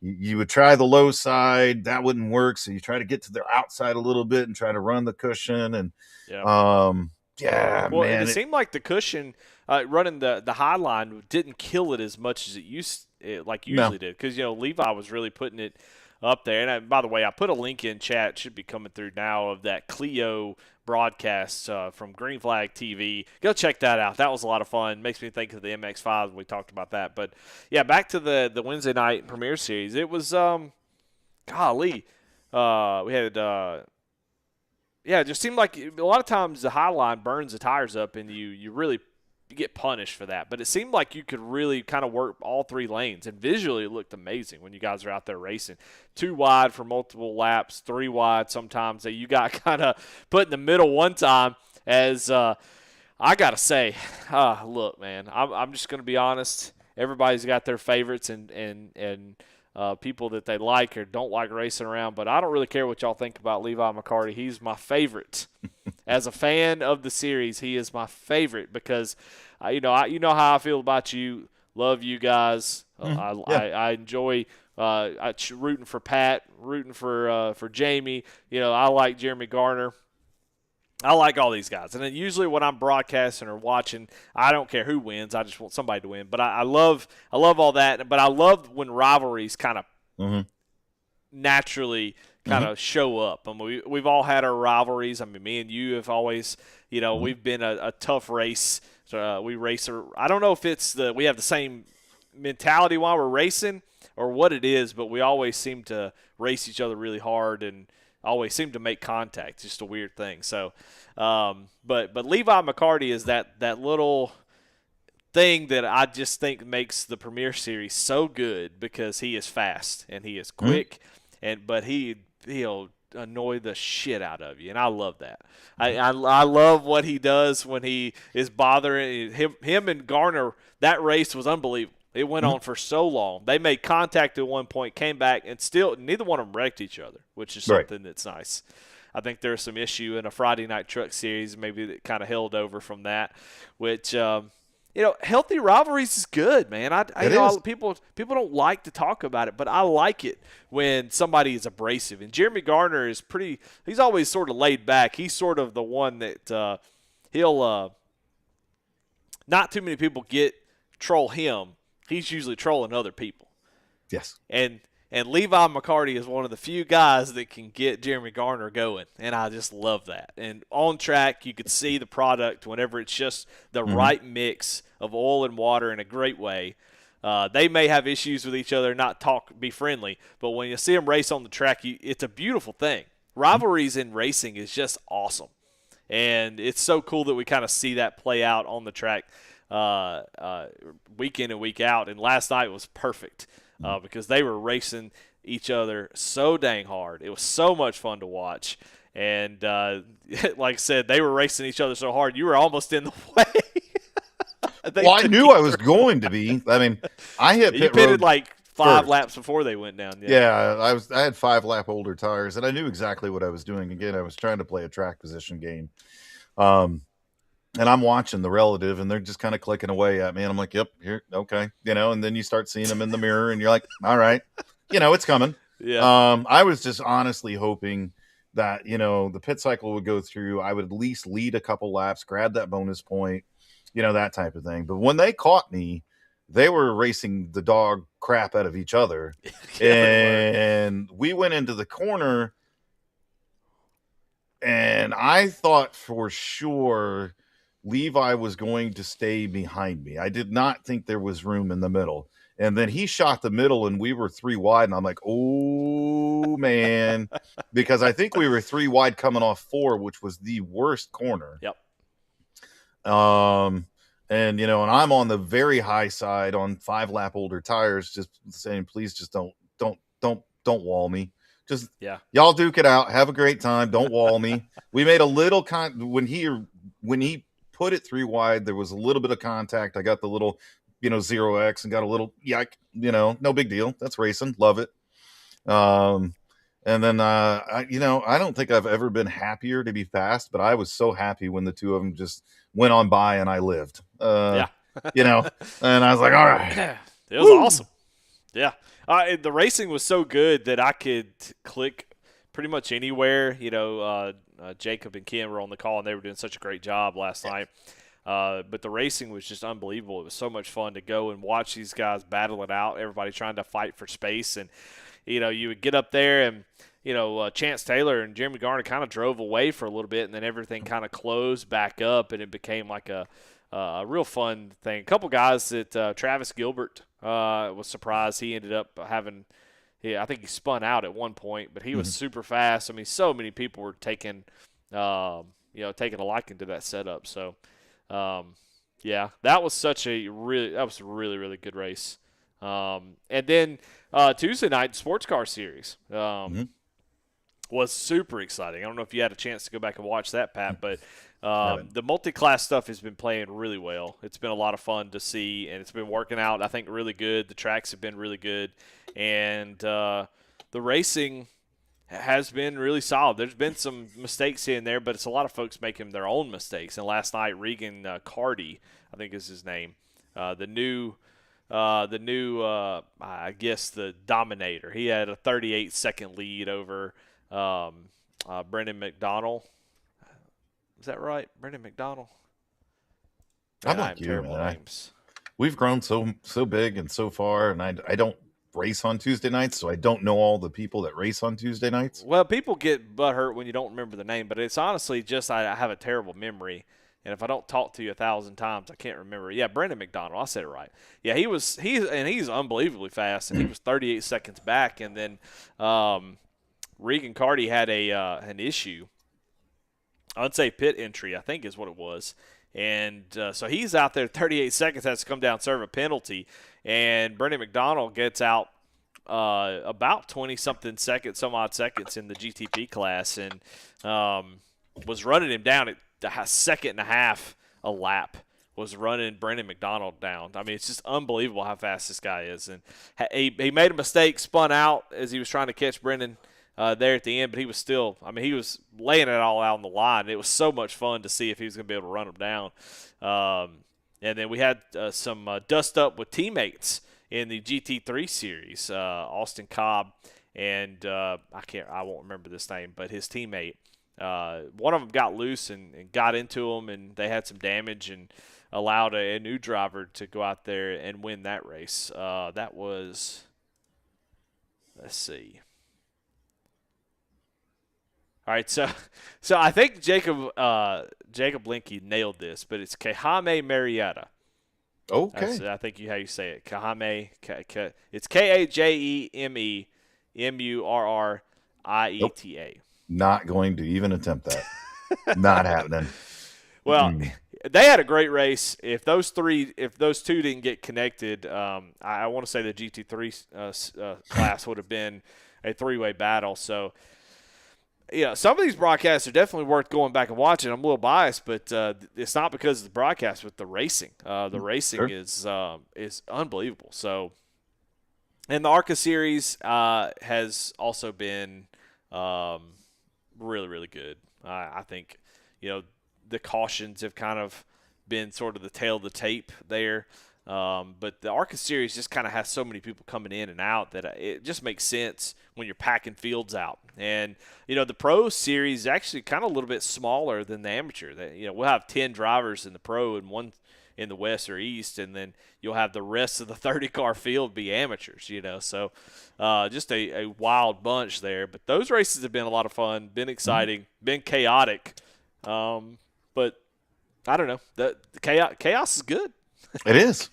[SPEAKER 3] You would try the low side. That wouldn't work. So you try to get to their outside a little bit and try to run the cushion. And man.
[SPEAKER 1] It seemed like the cushion running the high line didn't kill it as much as it usually did. Because, Levi was really putting it up there. And by the way, I put a link in chat. It should be coming through now of that Clio broadcast from Green Flag TV. Go check that out. That was a lot of fun. Makes me think of the MX-5 when we talked about that. But, yeah, back to the Wednesday night premiere series. It was, golly, we had it just seemed like a lot of times the high line burns the tires up and you really get punished for that. But it seemed like you could really kind of work all three lanes. And visually it looked amazing when you guys are out there racing. 2 wide for multiple laps, 3 wide sometimes. That you got kind of put in the middle one time as I got to say, look, man, I'm just going to be honest. everybody's got their favorites and people that they like or don't like racing around. But I don't really care what y'all think about Levi McCarty. He's my favorite. As a fan of the series, he is my favorite because, you know how I feel about you. Love you guys. I enjoy rooting for Pat, rooting for Jamie. You know, I like Jeremy Garner. I like all these guys. And then usually when I'm broadcasting or watching, I don't care who wins. I just want somebody to win. But I love all that. But I love when rivalries kind of naturally kind of show up. I mean, we've all had our rivalries. I mean, me and you have always, you know, we've been a tough race. We race. I don't know if it's we have the same mentality while we're racing or what it is, but we always seem to race each other really hard and always seem to make contact. It's just a weird thing. So, but Levi McCarty is that little thing that I just think makes the Premier Series so good because he is fast and he is quick, but he'll annoy the shit out of you, and I love that. I love what he does when he is bothering him and Garner. That race was unbelievable. It went on for so long. They made contact at one point, came back, and still neither one of them wrecked each other, which is something that's nice. I think there's some issue in a Friday Night Truck Series maybe that kind of held over from that, which you know, healthy rivalries is good, man. I know people don't like to talk about it, but I like it when somebody is abrasive. And Jeremy Garner is he's always sort of laid back. He's sort of the one that he'll not too many people troll him. He's usually trolling other people.
[SPEAKER 3] Yes.
[SPEAKER 1] And Levi McCarty is one of the few guys that can get Jeremy Garner going, and I just love that. And on track, you could see the product whenever it's just the right mix of oil and water in a great way. They may have issues with each other, be friendly, but when you see them race on the track, it's a beautiful thing. Rivalries in racing is just awesome, and it's so cool that we kind of see that play out on the track week in and week out. And last night was perfect. Because they were racing each other so dang hard. It was so much fun to watch. And like I said, they were racing each other so hard, you were almost in the way.
[SPEAKER 3] I knew I was going to be. I mean, I hit pit
[SPEAKER 1] pitted
[SPEAKER 3] road
[SPEAKER 1] like 5
[SPEAKER 3] first.
[SPEAKER 1] laps before they went down.
[SPEAKER 3] Yeah, I had 5-lap older tires, and I knew exactly what I was doing. Again, I was trying to play a track position game. And I'm watching the relative, and they're just kind of clicking away at me. And I'm like, yep, here, okay. You know, and then you start seeing them in the mirror, and you're like, all right, you know, it's coming.
[SPEAKER 1] Yeah.
[SPEAKER 3] I was just honestly hoping that, you know, the pit cycle would go through. I would at least lead a couple laps, grab that bonus point, you know, that type of thing. But when they caught me, they were racing the dog crap out of each other. And we went into the corner, and I thought for sure Levi was going to stay behind me. I did not think there was room in the middle. And then he shot the middle, and we were 3 wide. And I'm like, oh, man. Because I think we were 3 wide coming off 4, which was the worst corner.
[SPEAKER 1] Yep.
[SPEAKER 3] And, you know, and I'm on the very high side on 5-lap older tires, just saying, please just don't wall me. Just, y'all duke it out. Have a great time. Don't wall me. We made a little when he put it 3 wide, there was a little bit of contact. I got the little, you know, 0x and got a little yike, you know, no big deal. That's racing. Love it. And then, I don't think I've ever been happier to be fast, but I was so happy when the two of them just went on by and I lived, you know, and I was like, all right,
[SPEAKER 1] it was awesome. Yeah. The racing was so good that I could click pretty much anywhere. You know, Jacob and Ken were on the call, and they were doing such a great job last night. But the racing was just unbelievable. It was so much fun to go and watch these guys battle it out, everybody trying to fight for space. And, you know, you would get up there and, you know, Chance Taylor and Jeremy Garner kind of drove away for a little bit, and then everything kind of closed back up, and it became like a real fun thing. A couple guys that Travis Gilbert was surprised. He ended up having I think he spun out at one point, but he was super fast. I mean, so many people were taking a liking to that setup. So, that was a really, really good race. And then Tuesday night, sports car series. was super exciting. I don't know if you had a chance to go back and watch that, Pat, but
[SPEAKER 3] Haven't.
[SPEAKER 1] the multi-class stuff has been playing really well. It's been a lot of fun to see, and it's been working out, I think, really good. The tracks have been really good, and the racing has been really solid. There's been some mistakes here and there, but it's a lot of folks making their own mistakes. And last night, Regan Cardy, I think is his name, the new I guess the Dominator. He had a 38-second lead over Brendan McDonald. Is that right, Brendan McDonald?
[SPEAKER 3] I'm
[SPEAKER 1] Man, I
[SPEAKER 3] like
[SPEAKER 1] am
[SPEAKER 3] you,
[SPEAKER 1] terrible
[SPEAKER 3] man.
[SPEAKER 1] names.
[SPEAKER 3] We've grown so big and so far, and I don't race on Tuesday nights, so I don't know all the people that race on Tuesday nights.
[SPEAKER 1] Well, people get butthurt when you don't remember the name, but it's honestly just I have a terrible memory. And if I don't talk to you 1,000 times, I can't remember. Yeah, Brendan McDonald. I said it right. Yeah, he's unbelievably fast, and he was 38 seconds back. And then Regan Cardy had an issue, unsafe pit entry, I think is what it was. And so he's out there 38 seconds, has to come down, serve a penalty. And Brendan McDonald gets out about 20-something seconds, some odd seconds in the GTP class, and was running him down at a second and a half a lap, was running Brendan McDonald down. I mean, it's just unbelievable how fast this guy is. And he made a mistake, spun out as he was trying to catch Brendan there at the end, but he was still, I mean, he was laying it all out on the line. It was so much fun to see if he was going to be able to run him down. And then we had some dust up with teammates in the GT3 series, Austin Cobb and I won't remember this name, but his teammate. One of them got loose and got into him, and they had some damage and allowed a new driver to go out there and win that race. That was, let's see. All right, so I think Jacob Linke nailed this, but it's Kehame Marietta.
[SPEAKER 3] Okay.
[SPEAKER 1] I think how you say it. Kehame. It's Kajeme Murrieta.
[SPEAKER 3] Nope. Not going to even attempt that. Not happening.
[SPEAKER 1] Well, they had a great race. If those two didn't get connected, I want to say the GT3 class would have been a three-way battle. So, yeah, some of these broadcasts are definitely worth going back and watching. I'm a little biased, but it's not because of the broadcast, but the racing. The racing
[SPEAKER 3] Sure.
[SPEAKER 1] is unbelievable. So, and the ARCA series has also been really, really good. I think, the cautions have kind of been sort of the tail of the tape there. But the ARCA series just kind of has so many people coming in and out that it just makes sense when you're packing fields out. And, the Pro series is actually kind of a little bit smaller than the amateur. We'll have 10 drivers in the Pro and one in the West or East, and then you'll have the rest of the 30-car field be amateurs, So just a wild bunch there. But those races have been a lot of fun, been exciting, been chaotic. But I don't know. The chaos is good.
[SPEAKER 3] It is.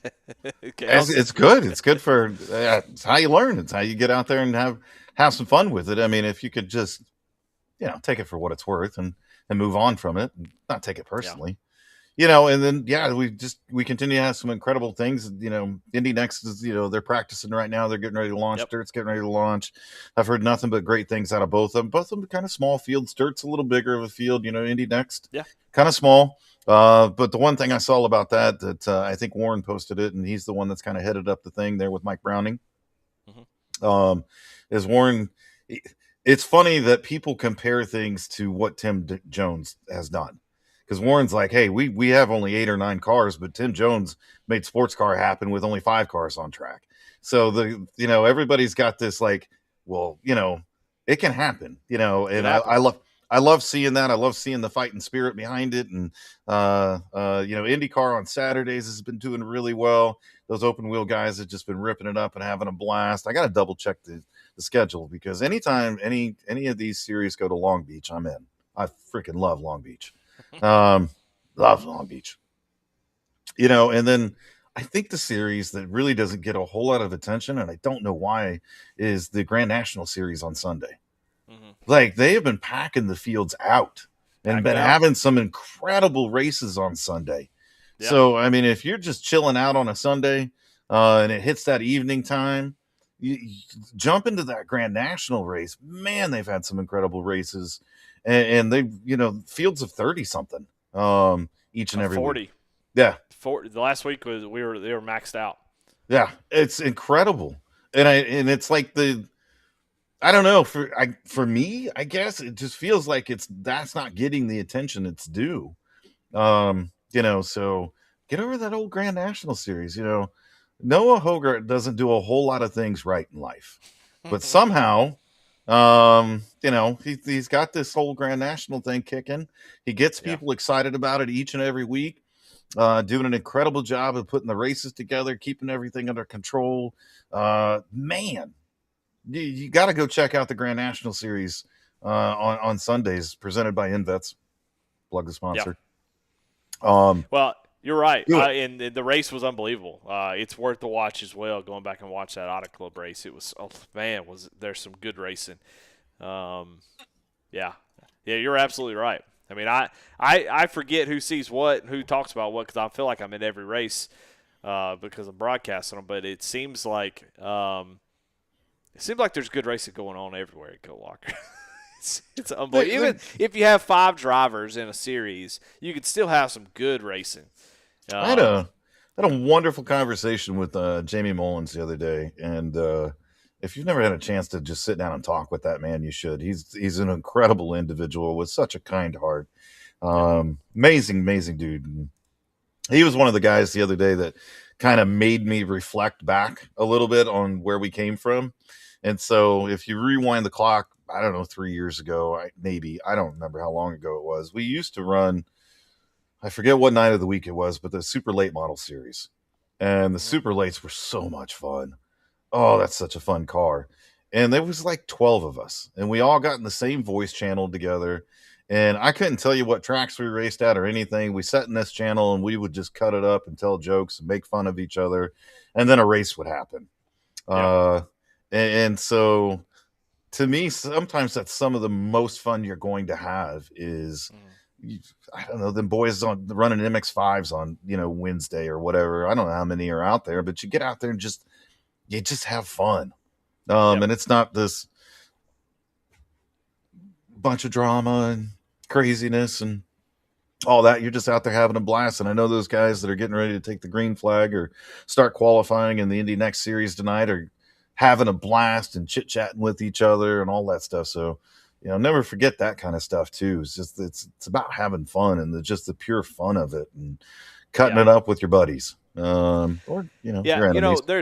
[SPEAKER 3] It's good. It's good for it's how you learn. It's how you get out there and have some fun with it. I mean, if you could just take it for what it's worth and move on from it, and not take it personally. And then we continue to have some incredible things. Indy Next is they're practicing right now. They're getting ready to launch. Dirt's getting ready to launch. I've heard nothing but great things out of both of them. Both of them kind of small fields. Dirt's a little bigger of a field. Indy Next, kind of small. But the one thing I saw about that I think Warren posted it, and he's the one that's kind of headed up the thing there with Mike Browning. Is Warren? It's funny that people compare things to what Tim Jones has done. Because Warren's like, hey, we have only 8 or 9 cars, but Tim Jones made sports car happen with only 5 cars on track. So everybody's got this like, well, it can happen, and I love seeing that. I love seeing the fighting spirit behind it. And IndyCar on Saturdays has been doing really well. Those open wheel guys have just been ripping it up and having a blast. I got to double check the schedule because anytime any of these series go to Long Beach, I'm in. I freaking love Long Beach. Love Long Beach, and then I think the series that really doesn't get a whole lot of attention, and I don't know why, is the Grand National Series on Sunday. Like they have been packing the fields out and been having some incredible races on Sunday. So, I mean, if you're just chilling out on a Sunday and it hits that evening time, you jump into that Grand National race, man, they've had some incredible races, and they, fields of 30 something each and every week.
[SPEAKER 1] 40.
[SPEAKER 3] Yeah.
[SPEAKER 1] The last week they were maxed out.
[SPEAKER 3] Yeah, it's incredible. And it's like I don't know, for me, I guess it just feels like that's not getting the attention it's due. So get over that old Grand National Series. Noah Hogarth doesn't do a whole lot of things right in life, but somehow, he's got this whole Grand National thing kicking. He gets people excited about it each and every week, doing an incredible job of putting the races together, keeping everything under control. Man, you got to go check out the Grand National Series on Sundays, presented by InVets. Plug the sponsor.
[SPEAKER 1] Well, you're right. And the race was unbelievable. It's worth the watch as well. Going back and watch that Auto Club race, it was was there some good racing. Yeah, you're absolutely right. I mean, I forget who sees what and who talks about what because I feel like I'm in every race because I'm broadcasting them. But it seems like there's good racing going on everywhere at Go Locker. It's unbelievable. Even if you have 5 drivers in a series, you could still have some good racing.
[SPEAKER 3] I had a wonderful conversation with Jamie Mullins the other day, and if you've never had a chance to just sit down and talk with that man, you should. He's an incredible individual with such a kind heart. Amazing dude. And he was one of the guys the other day that kind of made me reflect back a little bit on where we came from. And so if you rewind the clock, I don't know, 3 years ago, I don't remember how long ago it was. We used to run, I forget what night of the week it was, but the super late model series. And the super lates were so much fun. Oh, that's such a fun car. And there was like 12 of us, and we all got in the same voice channel together. And I couldn't tell you what tracks we raced at or anything. We sat in this channel and we would just cut it up and tell jokes and make fun of each other. And then a race would happen. And so to me, sometimes that's some of the most fun you're going to have is, I don't know, them boys running MX5s on, Wednesday or whatever. I don't know how many are out there, but you get out there and you just have fun. And it's not this bunch of drama and craziness and all that. You're just out there having a blast. And I know those guys that are getting ready to take the green flag or start qualifying in the Indy Next Series tonight are having a blast and chit-chatting with each other and all that stuff. So, never forget that kind of stuff too. It's just, it's about having fun and just the pure fun of it and cutting it up with your buddies. There's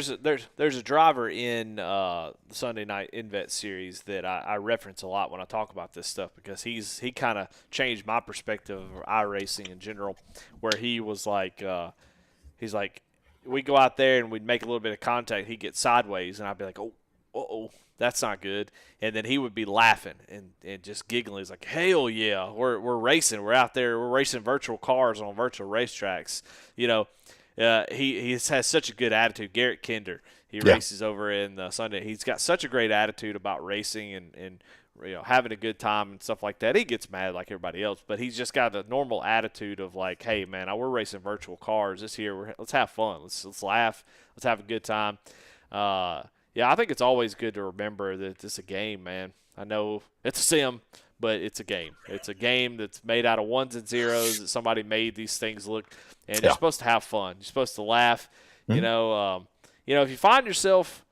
[SPEAKER 3] a driver in the Sunday night InVet series that I reference a lot when I talk about this stuff because he kind of changed my perspective of iRacing in general, where he was like, he's like, we go out there and we'd make a little bit of contact. He'd get sideways, and I'd be like, oh, that's not good. And then he would be laughing and just giggling. He's like, hell yeah, we're racing. We're out there. We're racing virtual cars on virtual racetracks. He has such a good attitude. Garrett Kinder, he races over in Sunday. He's got such a great attitude about racing and having a good time and stuff like that. He gets mad like everybody else, but he's just got a normal attitude of like, hey man, we're racing virtual cars this year. Let's have fun. Let's laugh. Let's have a good time. I think it's always good to remember that it's a game, man. I know it's a sim, but it's a game. It's a game that's made out of ones and zeros that somebody made these things look, and you're supposed to have fun. You're supposed to laugh. Mm-hmm. If you find yourself,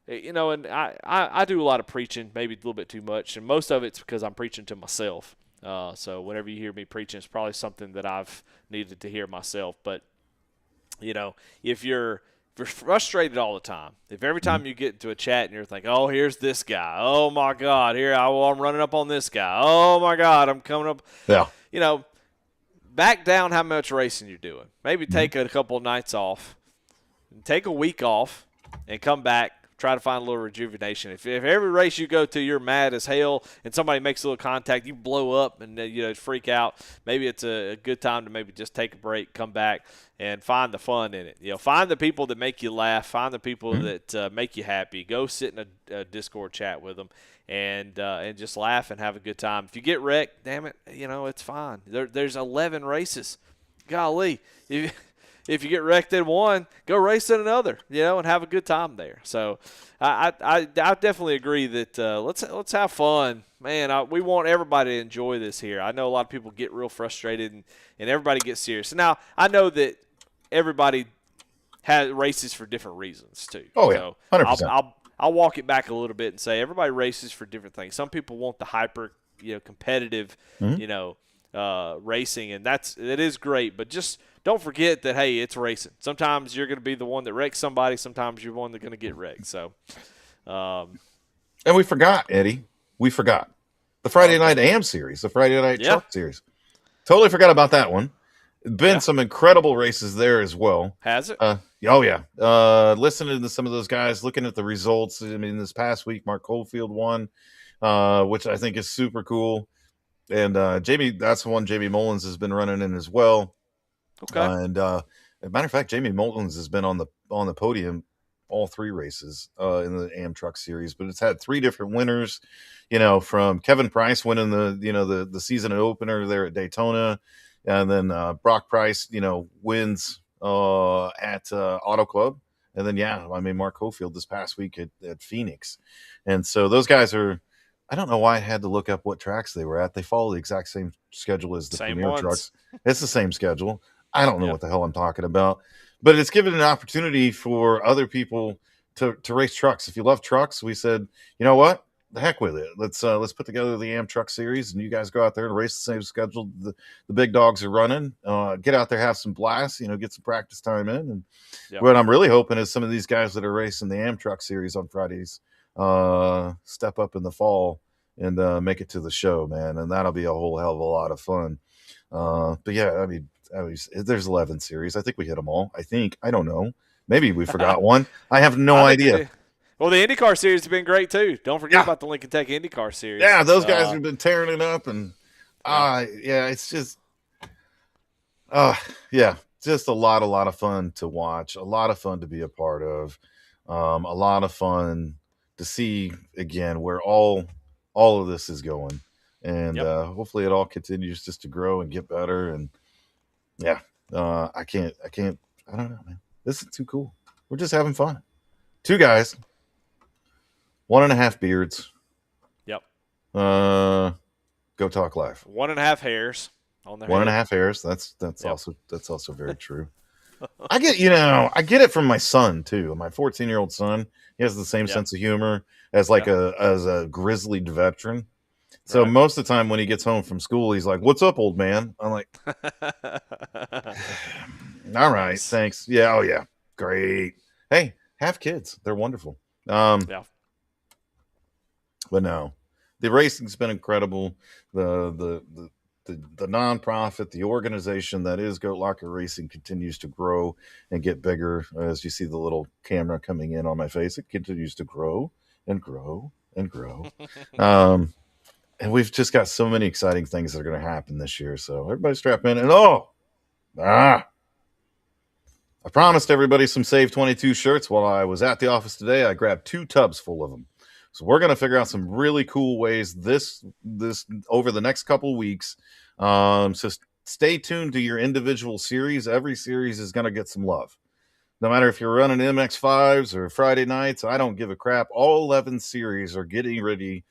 [SPEAKER 3] and I do a lot of preaching, maybe a little bit too much, and most of it's because I'm preaching to myself. So whenever you hear me preaching, it's probably something that I've needed to hear myself. But, if you're frustrated all the time, if every time you get into a chat and you're thinking, oh, here's this guy. Oh, my God, I'm running up on this guy. Oh, my God, I'm coming up. Yeah. Back down how much racing you're doing. Maybe take a couple of nights off, take a week off, and come back. Try to find a little rejuvenation. If every race you go to, you're mad as hell, and somebody makes a little contact, you blow up and freak out. Maybe it's a good time to maybe just take a break, come back, and find the fun in it. Find the people that make you laugh. Find the people that make you happy. Go sit in a Discord chat with them, and just laugh and have a good time. If you get wrecked, damn it, it's fine. There's 11 races. Golly,
[SPEAKER 1] if you get wrecked in one, go race in another, and have a good time there. So I definitely agree that let's have fun, man. We want everybody to enjoy this here. I know a lot of people get real frustrated and everybody gets serious. Now I know that everybody has races for different reasons too.
[SPEAKER 3] Oh yeah,
[SPEAKER 1] So
[SPEAKER 3] 100%.
[SPEAKER 1] I'll walk it back a little bit and say everybody races for different things. Some people want the hyper, competitive, racing, and it is great. But just don't forget that, hey, it's racing. Sometimes you're going to be the one that wrecks somebody. Sometimes you're the one that's going to get wrecked. So,
[SPEAKER 3] and we forgot, Eddie. We forgot the Friday night AM series, the Friday night truck series. Totally forgot about that one. Been some incredible races there as well.
[SPEAKER 1] Has it?
[SPEAKER 3] Oh yeah. Listening to some of those guys, looking at the results. I mean, this past week, Mark Cofield won, which I think is super cool. And that's the one Jamie Mullins has been running in as well.
[SPEAKER 1] Okay.
[SPEAKER 3] And as a matter of fact, Jamie Mullins has been on the podium all 3 races in the AM Truck Series, but it's had 3 different winners. From Kevin Price winning the season opener there at Daytona. And then Brock Price, wins at Auto Club. And then, Mark Cofield this past week at Phoenix. And so those guys are, I don't know why I had to look up what tracks they were at. They follow the exact same schedule as the Premier trucks. It's the same schedule. I don't know what the hell I'm talking about. But it's given an opportunity for other people to race trucks. If you love trucks, we said, you know what? The heck with it. Let's put together the AM Truck Series, and you guys go out there and race the same schedule the big dogs are running. Get out there, have some blasts, get some practice time in. And what I'm really hoping is some of these guys that are racing the AM Truck Series on Fridays step up in the fall and make it to the show, man. And that'll be a whole hell of a lot of fun. But yeah, there's 11 series. I think we hit them all. I don't know. Maybe we forgot one. I have no idea.
[SPEAKER 1] Well, the IndyCar series has been great too. Don't forget about the Lincoln Tech IndyCar series.
[SPEAKER 3] Yeah, those guys have been tearing it up, and it's just, just a lot of fun to watch, a lot of fun to be a part of, a lot of fun to see again where all of this is going, and hopefully it all continues just to grow and get better. And I don't know, man. This is too cool. We're just having fun. 2 guys. 1.5 beards.
[SPEAKER 1] Yep.
[SPEAKER 3] Go Talk Live.
[SPEAKER 1] 1.5 hairs on their
[SPEAKER 3] 1.5 hairs. That's also very true. I get it from my son too. My 14-year-old son. He has the same sense of humor as a grizzled veteran. So most of the time when he gets home from school, he's like, "What's up, old man?" I'm like, "All right, thanks. Yeah, oh yeah, great. Hey, have kids. They're wonderful." But no, the racing's been incredible. The nonprofit, the organization that is Goat Locker Racing continues to grow and get bigger. As you see the little camera coming in on my face, it continues to grow and grow and grow. And we've just got so many exciting things that are going to happen this year. So everybody strap in. And I promised everybody some SAVE22 shirts while I was at the office today. I grabbed 2 tubs full of them. So we're going to figure out some really cool ways this over the next couple of weeks. So stay tuned to your individual series. Every series is going to get some love. No matter if you're running MX5s or Friday nights, I don't give a crap. All 11 series are getting ready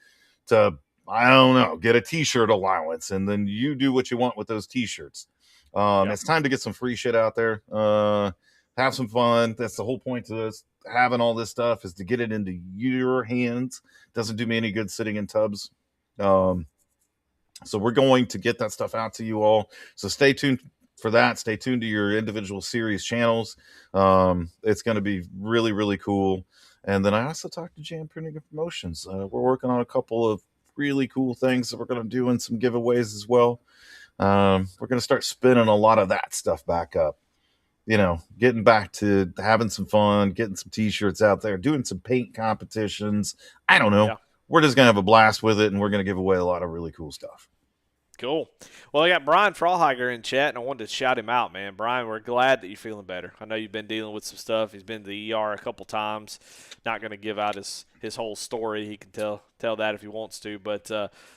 [SPEAKER 3] to, I don't know, get a T-shirt allowance. And then you do what you want with those T-shirts. It's time to get some free shit out there. Have some fun. That's the whole point to this. Having all this stuff is to get it into your hands. Doesn't do me any good sitting in tubs. So we're going to get that stuff out to you all. So stay tuned for that. Stay tuned to your individual series channels. It's going to be really, really cool. And then I also talked to Jam Printing and Promotions. We're working on a couple of really cool things that we're going to do and some giveaways as well. We're going to start spinning a lot of that stuff back up. Getting back to having some fun, getting some T-shirts out there, doing some paint competitions. I don't know. Yeah. We're just going to have a blast with it, and we're going to give away a lot of really cool stuff.
[SPEAKER 1] Cool. Well, I got Brian Frawhiger in chat, and I wanted to shout him out, man. Brian, we're glad that you're feeling better. I know you've been dealing with some stuff. He's been to the ER a couple times. Not going to give out his whole story. He can tell that if he wants to. But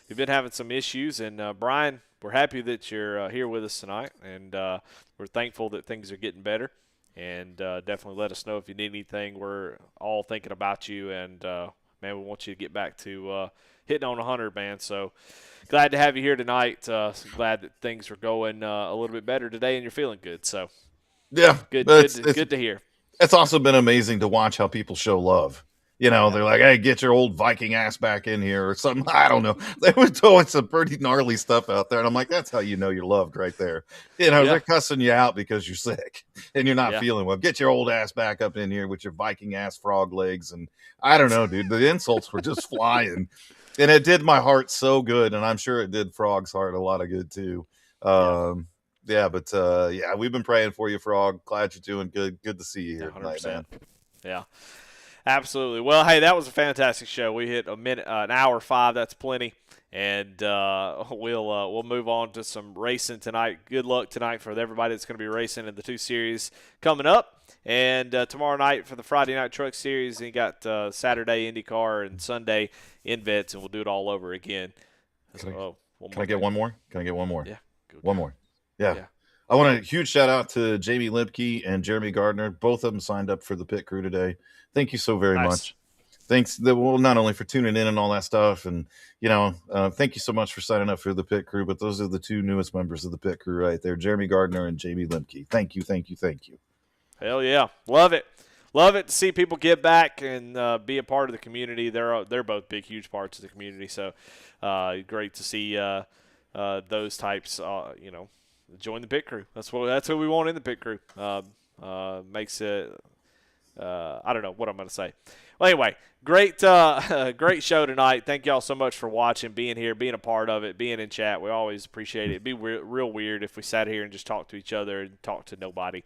[SPEAKER 1] you've been having some issues, and Brian, we're happy that you're here with us tonight, and we're thankful that things are getting better. And definitely let us know if you need anything. We're all thinking about you, and man, we want you to get back to hitting on 100, man. So glad to have you here tonight. Glad that things are going a little bit better today, and you're feeling good. So
[SPEAKER 3] Yeah,
[SPEAKER 1] good to hear.
[SPEAKER 3] It's also been amazing to watch how people show love. You know, they're like, hey, get your old Viking ass back in here or something. I don't know. They were doing some pretty gnarly stuff out there. And I'm like, that's how you know you're loved right there. You know, they're cussing you out because you're sick and you're not feeling well. Get your old ass back up in here with your Viking ass frog legs. And I don't know, dude. The insults were just flying. And it did my heart so good. And I'm sure it did Frog's heart a lot of good, too. Yeah, but we've been praying for you, Frog. Glad you're doing good. Good to see you here tonight, man.
[SPEAKER 1] Yeah. Absolutely. Well, hey, that was a fantastic show. We hit an hour 5. That's plenty, and we'll move on to some racing tonight. Good luck tonight for everybody that's going to be racing in the 2 series coming up, and tomorrow night for the Friday Night Truck Series. And you got Saturday IndyCar and Sunday InVets, and we'll do it all over again.
[SPEAKER 3] Can I get one more?
[SPEAKER 1] Yeah.
[SPEAKER 3] One more. Yeah. I want a huge shout out to Jamie Lipke and Jeremy Gardner. Both of them signed up for the pit crew today. Thank you so very much. Thanks, not only for tuning in and all that stuff, and thank you so much for signing up for the pit crew. But those are the 2 newest members of the pit crew right there, Jeremy Gardner and Jamie Limke. Thank you.
[SPEAKER 1] Hell yeah, love it to see people get back and be a part of the community. They're both big, huge parts of the community. So great to see those types. Join the pit crew. That's who we want in the pit crew. Makes it. I don't know what I'm going to say. Well, anyway, great show tonight. Thank y'all so much for watching, being here, being a part of it, being in chat. We always appreciate it. It'd be real weird if we sat here and just talked to each other and talked to nobody.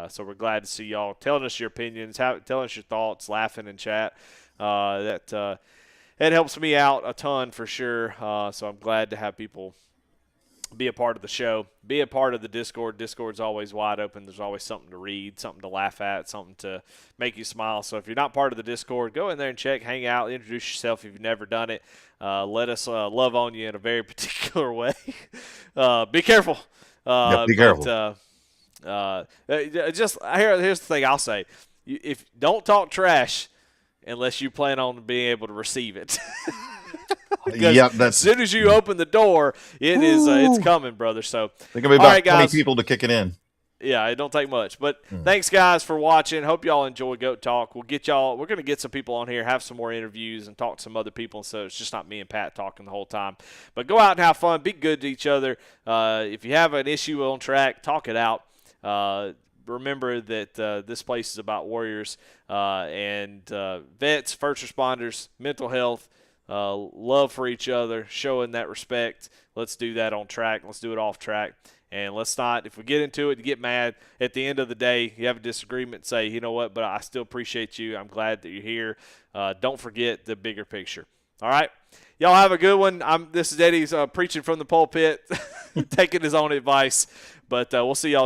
[SPEAKER 1] So we're glad to see y'all telling us your opinions, telling us your thoughts, laughing in chat. That helps me out a ton for sure. So I'm glad to have people be a part of the show, be a part of the Discord. Discord's always wide open. There's always something to read, something to laugh at, something to make you smile. So if you're not part of the Discord, go in there and check, hang out, introduce yourself if you've never done it. Let us love on you in a very particular way. Be careful.
[SPEAKER 3] Be careful.
[SPEAKER 1] Here's the thing I'll say. If don't talk trash unless you plan on being able to receive it. As soon as you open the door, it's coming, brother. So
[SPEAKER 3] there's gonna be about 20 people to kick it in.
[SPEAKER 1] Yeah, it don't take much. But thanks, guys, for watching. Hope y'all enjoy Goat Talk. We're going to get some people on here, have some more interviews, and talk to some other people, so it's just not me and Pat talking the whole time. But go out and have fun. Be good to each other. If you have an issue on track, talk it out. Remember that this place is about warriors and vets, first responders, mental health, love for each other, showing that respect. Let's do that on track. Let's do it off track. And let's not, if we get into it, get mad. At the end of the day, you have a disagreement, say, you know what, but I still appreciate you. I'm glad that you're here. Don't forget the bigger picture. All right? Y'all have a good one. This is Eddie's preaching from the pulpit, taking his own advice. But we'll see y'all.